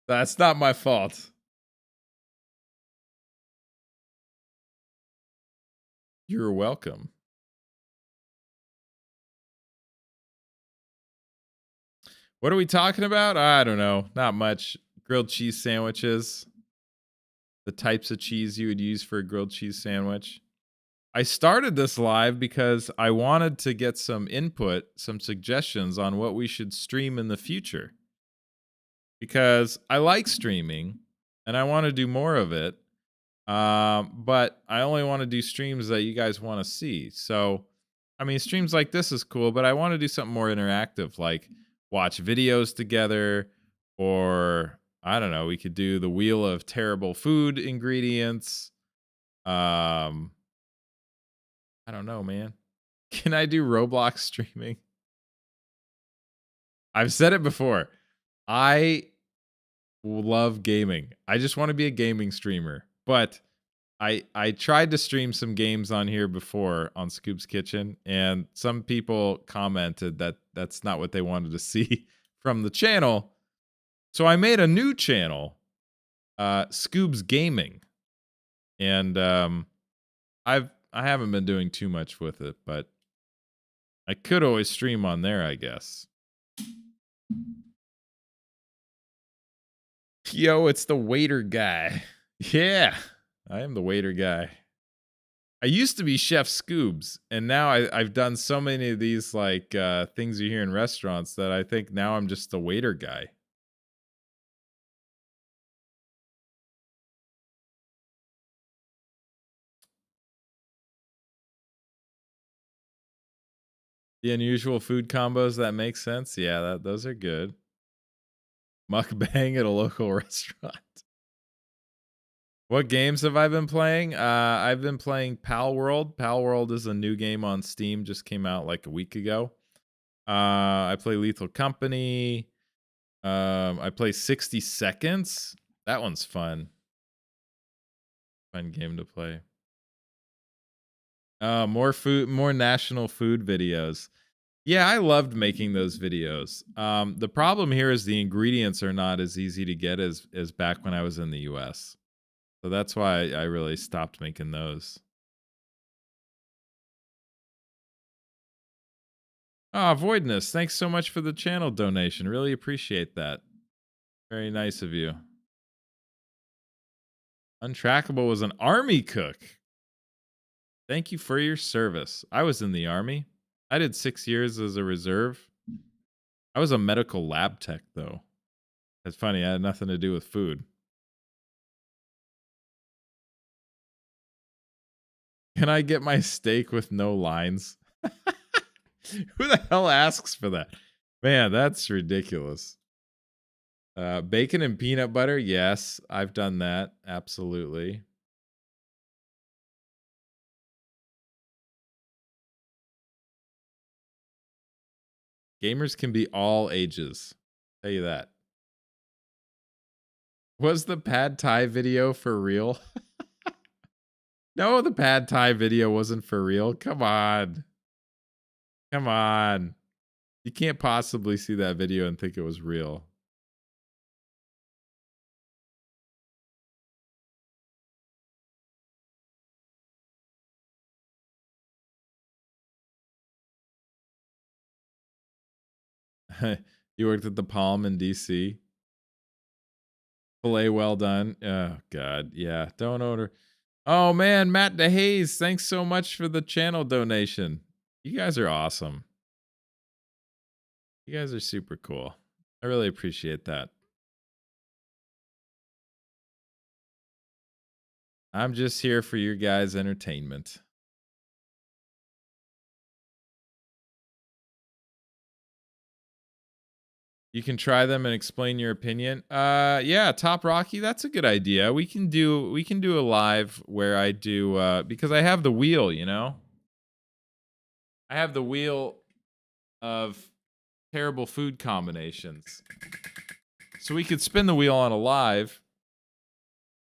That's not my fault. You're welcome. What are we talking about? I don't know. Not much. Grilled cheese sandwiches. The types of cheese you would use for a grilled cheese sandwich. I started this live because I wanted to get some input, some suggestions on what we should stream in the future. Because I like streaming and I want to do more of it. But I only want to do streams that you guys want to see. So, I mean, streams like this is cool, but I want to do something more interactive, like watch videos together, or I don't know, we could do the wheel of terrible food ingredients. Um, I don't know, man. Can I do Roblox streaming? I've said it before. I love gaming. I just want to be a gaming streamer. But I tried to stream some games on here before on Scoop's Kitchen, and some people commented that that's not what they wanted to see from the channel. So I made a new channel, Scoop's Gaming, and I haven't been doing too much with it, but I could always stream on there, I guess. Yo, it's the waiter guy. Yeah, I am the waiter guy. I used to be Chef Scoobs, and now I've done so many of these like things you hear in restaurants that I think now I'm just the waiter guy. The unusual food combos that make sense. Yeah, those are good. Mukbang at a local restaurant. What games have I been playing? I've been playing Pal World. Pal World is a new game on Steam, just came out like a week ago. I play Lethal Company. I play 60 Seconds. That one's fun. Fun game to play. More food, more national food videos. Yeah, I loved making those videos. The problem here is the ingredients are not as easy to get as back when I was in the US. So that's why I really stopped making those. Ah, Voidness, thanks so much for the channel donation. Really appreciate that. Very nice of you. Untrackable was an army cook. Thank you for your service. I was in the army. I did 6 years as a reserve. I was a medical lab tech, though. It's funny, I had nothing to do with food. Can I get my steak with no lines? Who the hell asks for that? Man, that's ridiculous. Bacon and peanut butter. Yes, I've done that. Absolutely. Gamers can be all ages. Tell you that. Was the pad thai video for real? No, the pad thai video wasn't for real. Come on. Come on. You can't possibly see that video and think it was real. You worked at the Palm in DC. Filet well done. Oh God, yeah. Don't order. Oh man, Matt DeHaze, thanks so much for the channel donation. You guys are awesome. You guys are super cool. I really appreciate that. I'm just here for your guys' entertainment. You can try them and explain your opinion. Yeah, Top Rocky, that's a good idea. We can do a live where I do because I have the wheel, you know? I have the wheel of terrible food combinations. So we could spin the wheel on a live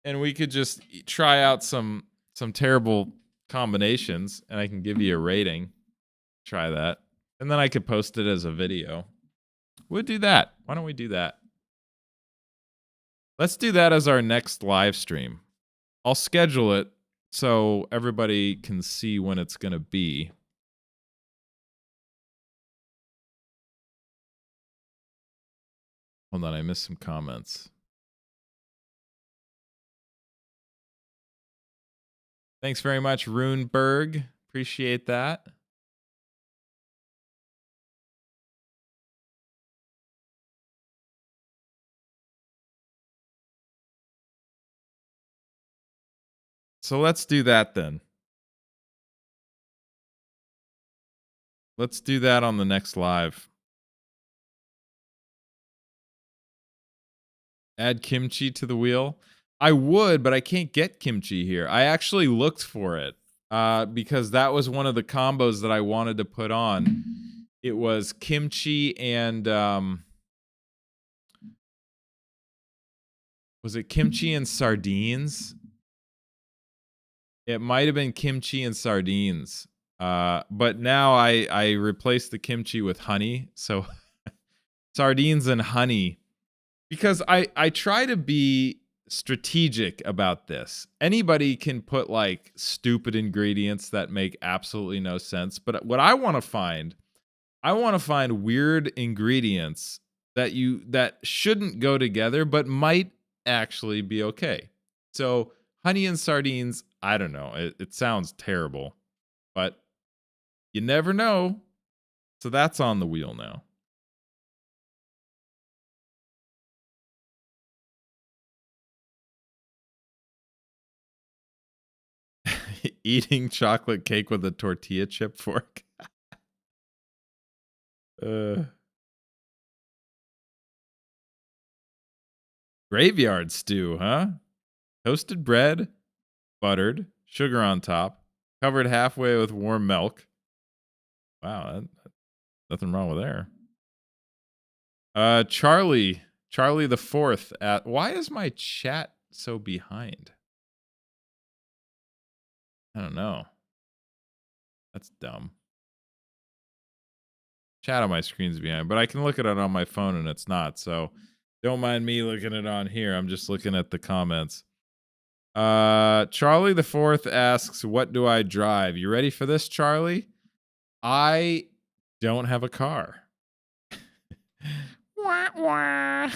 and we could just try out some terrible combinations and I can give you a rating. Try that. And then I could post it as a video. We'll do that. Why don't we do that? Let's do that as our next live stream. I'll schedule it so everybody can see when it's going to be. Hold on, I missed some comments. Thanks very much, Runeberg. Appreciate that. So let's do that then. Let's do that on the next live. Add kimchi to the wheel. I would, but I can't get kimchi here. I actually looked for it because that was one of the combos that I wanted to put on. It was kimchi and was it kimchi and sardines? It might have been kimchi and sardines. But now I replaced the kimchi with honey. So sardines and honey. Because I try to be strategic about this. Anybody can put like stupid ingredients that make absolutely no sense. But what I want to find weird ingredients that shouldn't go together, but might actually be okay. So honey and sardines, I don't know. It sounds terrible, but you never know. So that's on the wheel now. Eating chocolate cake with a tortilla chip fork. Graveyard stew, huh? Toasted bread, buttered, sugar on top, covered halfway with warm milk. Wow, nothing wrong with there. Charlie the Fourth at. Why is my chat so behind? I don't know. That's dumb. Chat on my screen's behind, but I can look at it on my phone and it's not. So don't mind me looking at it on here. I'm just looking at the comments. Charlie the Fourth asks, "What do I drive?" You ready for this, Charlie? I don't have a car. Wah, wah.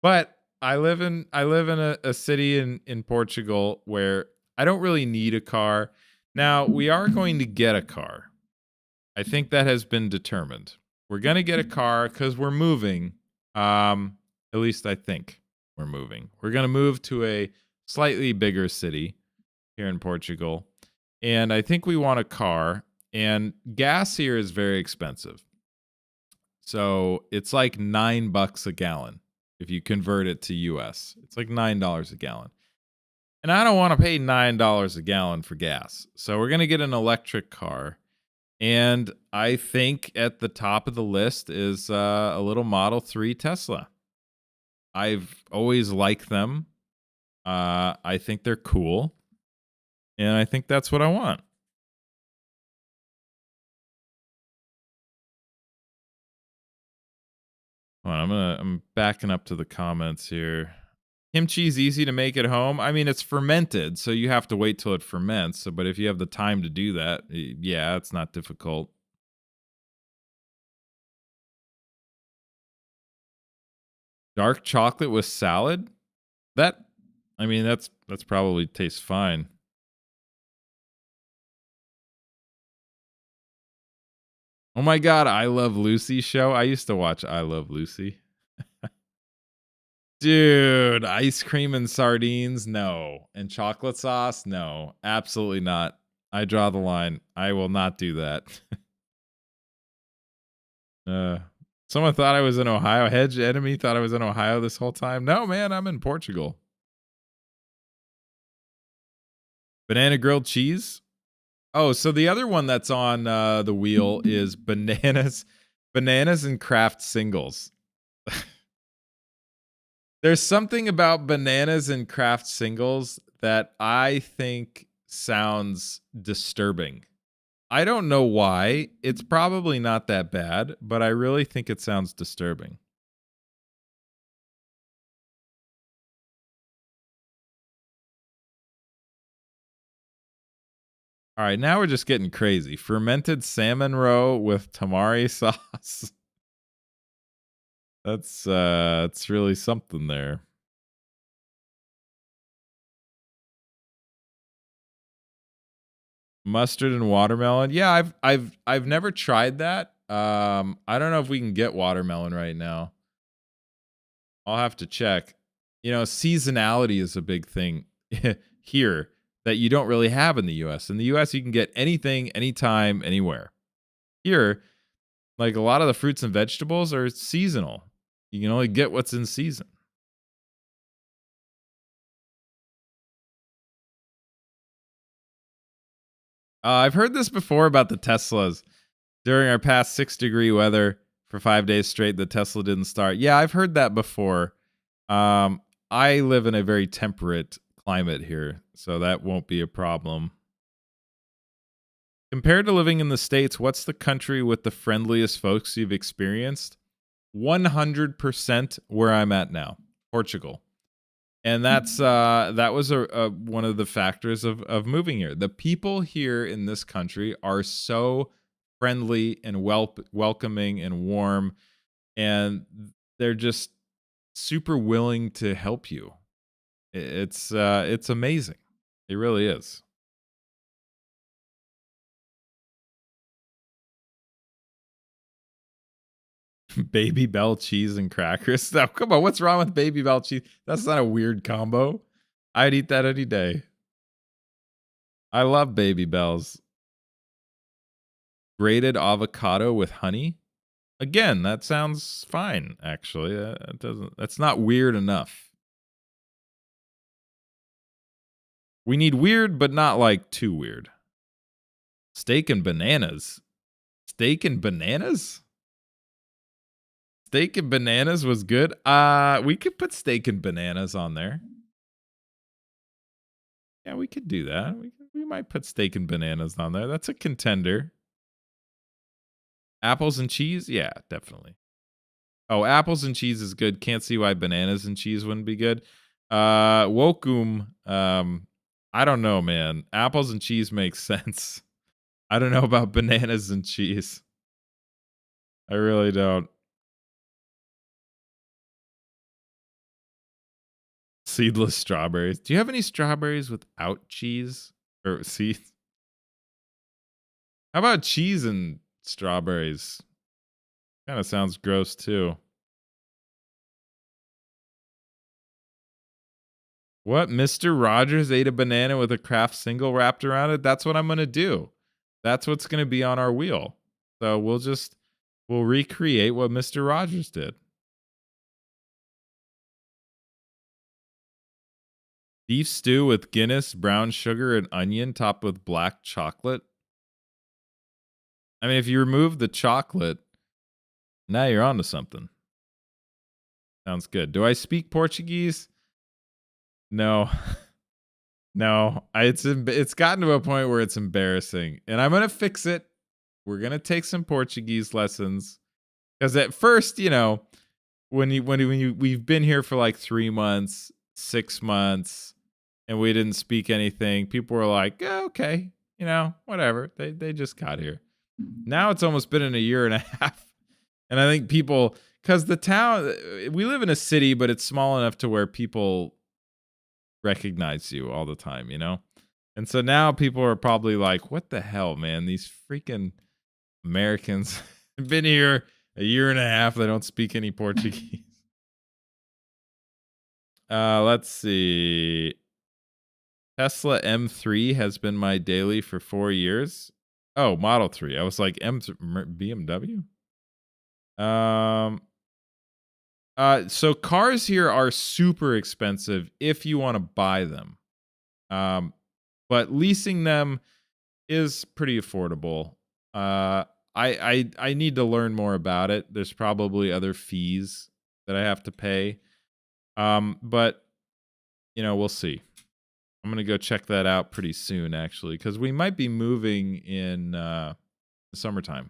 But I live in a city in Portugal where I don't really need a car. Now, we are going to get a car. I think that has been determined. We're going to get a car cuz we're moving. At least I think we're moving. We're going to move to a slightly bigger city here in Portugal. And I think we want a car, and gas here is very expensive. So, it's like $9 a gallon. If you convert it to US, it's like $9 a gallon. And I don't want to pay $9 a gallon for gas. So we're going to get an electric car. And I think at the top of the list is a little Model 3 Tesla. I've always liked them. I think they're cool. And I think that's what I want. Hold on, I'm backing up to the comments here. Kimchi is easy to make at home. I mean, it's fermented, so you have to wait till it ferments. So, but if you have the time to do that, yeah, it's not difficult. Dark chocolate with salad? That I mean, that's probably tastes fine. Oh my god, I Love Lucy show. I used to watch I Love Lucy. Dude, ice cream and sardines? No. And chocolate sauce? No. Absolutely not. I draw the line. I will not do that. uh Someone thought I was in Ohio. Hedge enemy thought I was in Ohio this whole time. No, man, I'm in Portugal. Banana grilled cheese? Oh, so the other one that's on the wheel is bananas and craft singles. There's something about bananas and craft singles that I think sounds disturbing. I don't know why. It's probably not that bad, but I really think it sounds disturbing. All right, now we're just getting crazy. Fermented salmon roe with tamari sauce. That's really something there. Mustard and watermelon. Yeah, I've never tried that. I don't know if we can get watermelon right now. I'll have to check. You know, seasonality is a big thing here that you don't really have in the US. In the US, you can get anything, anytime, anywhere. Here, like a lot of the fruits and vegetables are seasonal. You can only get what's in season. I've heard this before about the Teslas. During our past 6-degree weather for 5 days straight, the Tesla didn't start. Yeah, I've heard that before. I live in a very temperate climate here, so that won't be a problem. Compared to living in the States, what's the country with the friendliest folks you've experienced? 100% where I'm at now, Portugal. And that was a one of the factors of moving here. The people here in this country are so friendly and welcoming and warm, and they're just super willing to help you. It's amazing. It really is. Baby Bell cheese and crackers. Now, come on, what's wrong with Baby Bell cheese? That's not a weird combo. I'd eat that any day. I love Baby Bells. Grated avocado with honey. Again, that sounds fine. Actually, it doesn't. That's not weird enough. We need weird, but not like too weird. Steak and bananas. Steak and bananas. Steak and bananas was good. We could put steak and bananas on there. Yeah, we could do that. We might put steak and bananas on there. That's a contender. Apples and cheese? Yeah, definitely. Oh, apples and cheese is good. Can't see why bananas and cheese wouldn't be good. Wokum. I don't know, man. Apples and cheese makes sense. I don't know about bananas and cheese. I really don't. Seedless strawberries. Do you have any strawberries without cheese or seeds? How about cheese and strawberries? Kind of sounds gross too. What? Mr. Rogers ate a banana with a craft single wrapped around it? That's what I'm going to do. That's what's going to be on our wheel. So we'll recreate what Mr. Rogers did. Beef stew with Guinness, brown sugar, and onion topped with black chocolate. I mean, if you remove the chocolate, now you're onto something. Sounds good. Do I speak Portuguese? No. No, it's gotten to a point where it's embarrassing, and I'm gonna fix it. We're gonna take some Portuguese lessons because at first, we've been here for like 3 months, 6 months, and we didn't speak anything. People were like, "Yeah, okay, whatever." They just got here. Now it's almost been in a year and a half, and I think people, because the town, we live in a city, but it's small enough to where people recognize you all the time. And so now people are probably like, "What the hell, man? These freaking Americans have been here a year and a half. They don't speak any Portuguese." Let's see. Tesla M3 has been my daily for 4 years. Oh, Model 3. I was like BMW. Um. So cars here are super expensive if you want to buy them. Um, but leasing them is pretty affordable. I need to learn more about it. There's probably other fees that I have to pay. But we'll see. I'm gonna go check that out pretty soon, actually, because we might be moving in the summertime.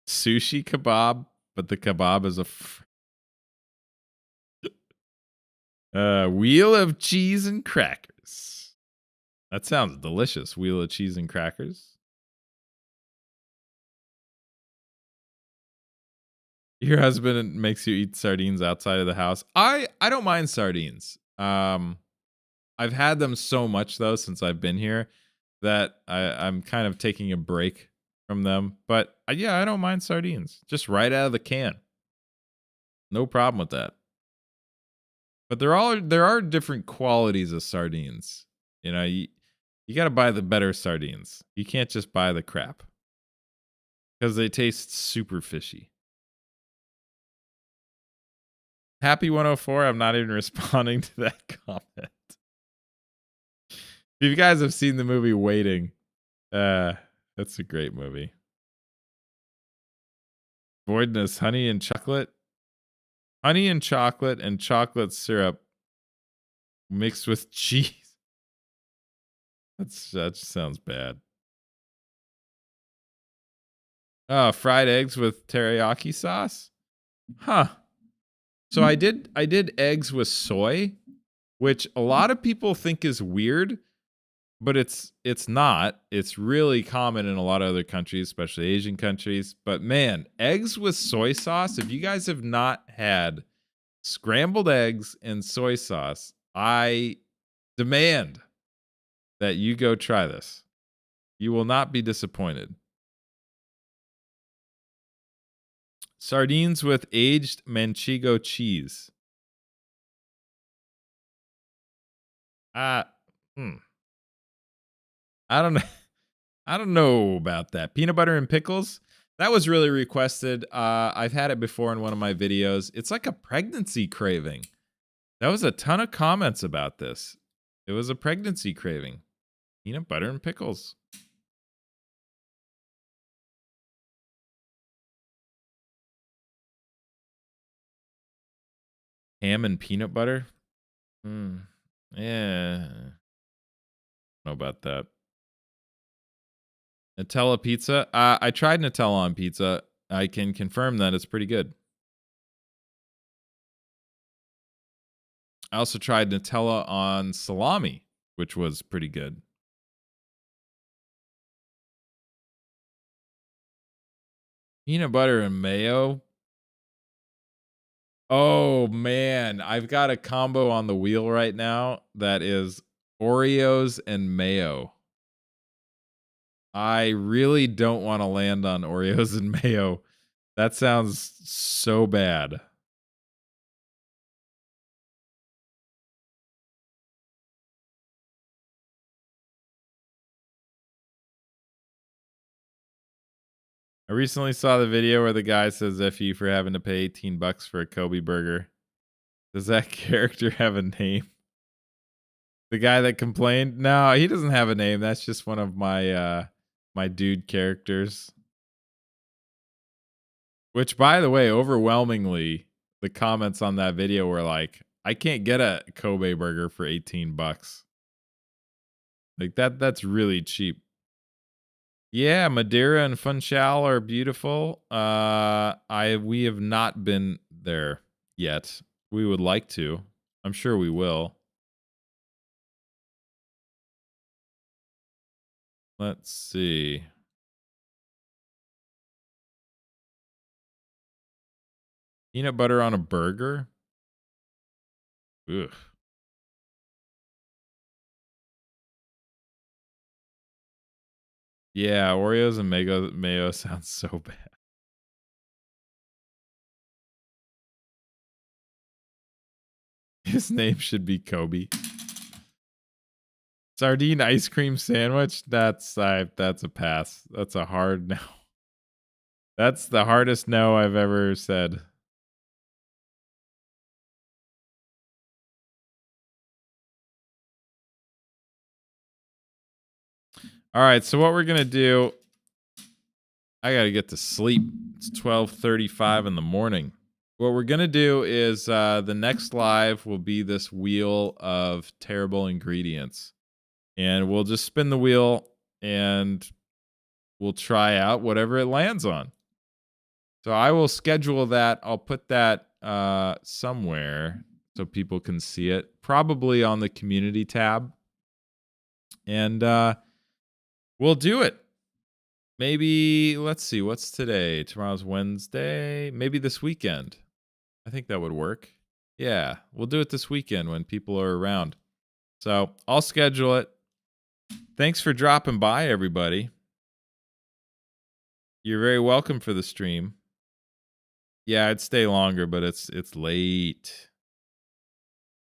Sushi kebab, but the kebab is wheel of cheese and crackers. That sounds delicious. Wheel of cheese and crackers. Your husband makes you eat sardines outside of the house. I don't mind sardines. I've had them so much though since I've been here that I'm kind of taking a break from them. But yeah, I don't mind sardines. Just right out of the can. No problem with that. But there are different qualities of sardines. You got to buy the better sardines. You can't just buy the crap because they taste super fishy. Happy 104. I'm not even responding to that comment. If you guys have seen the movie Waiting, that's a great movie. Voidness, honey and chocolate. Honey and chocolate syrup mixed with cheese. That just sounds bad. Fried eggs with teriyaki sauce? Huh. So I did eggs with soy, which a lot of people think is weird, but it's not. It's really common in a lot of other countries, especially Asian countries. But man, eggs with soy sauce, if you guys have not had scrambled eggs and soy sauce, I demand that you go try this. You will not be disappointed. Sardines with aged manchego cheese. Uh, hmm. I don't know. I don't know about that. Peanut butter and pickles? That was really requested. I've had it before in one of my videos. It's like a pregnancy craving. There was a ton of comments about this. It was a pregnancy craving. Peanut butter and pickles. Ham and peanut butter? Yeah. Know about that. Nutella pizza? I tried Nutella on pizza. I can confirm that it's pretty good. I also tried Nutella on salami, which was pretty good. Peanut butter and mayo? Oh man, I've got a combo on the wheel right now that is Oreos and mayo. I really don't want to land on Oreos and mayo. That sounds so bad. I recently saw the video where the guy says F you for having to pay $18 for a Kobe burger. Does that character have a name? The guy that complained? No, he doesn't have a name. That's just one of my my dude characters. Which, by the way, overwhelmingly, the comments on that video were like, "I can't get a Kobe burger for $18." Like that's really cheap. Yeah, Madeira and Funchal are beautiful. We have not been there yet. We would like to. I'm sure we will. Let's see. Peanut butter on a burger? Ugh. Yeah, Oreos and mayo sounds so bad. His name should be Kobe. Sardine ice cream sandwich? That's a pass. That's a hard no. That's the hardest no I've ever said. All right, so what we're gonna do, I gotta get to sleep. It's 12:35 in the morning. What we're gonna do is the next live will be this wheel of terrible ingredients. And we'll just spin the wheel and we'll try out whatever it lands on. So I will schedule that. I'll put that somewhere so people can see it, probably on the community tab. And we'll do it. Maybe, let's see, what's today? Tomorrow's Wednesday. Maybe this weekend. I think that would work. Yeah, we'll do it this weekend when people are around. So I'll schedule it. Thanks for dropping by, everybody. You're very welcome for the stream. Yeah, I'd stay longer, but it's late.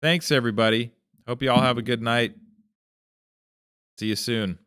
Thanks, everybody. Hope you all have a good night. See you soon.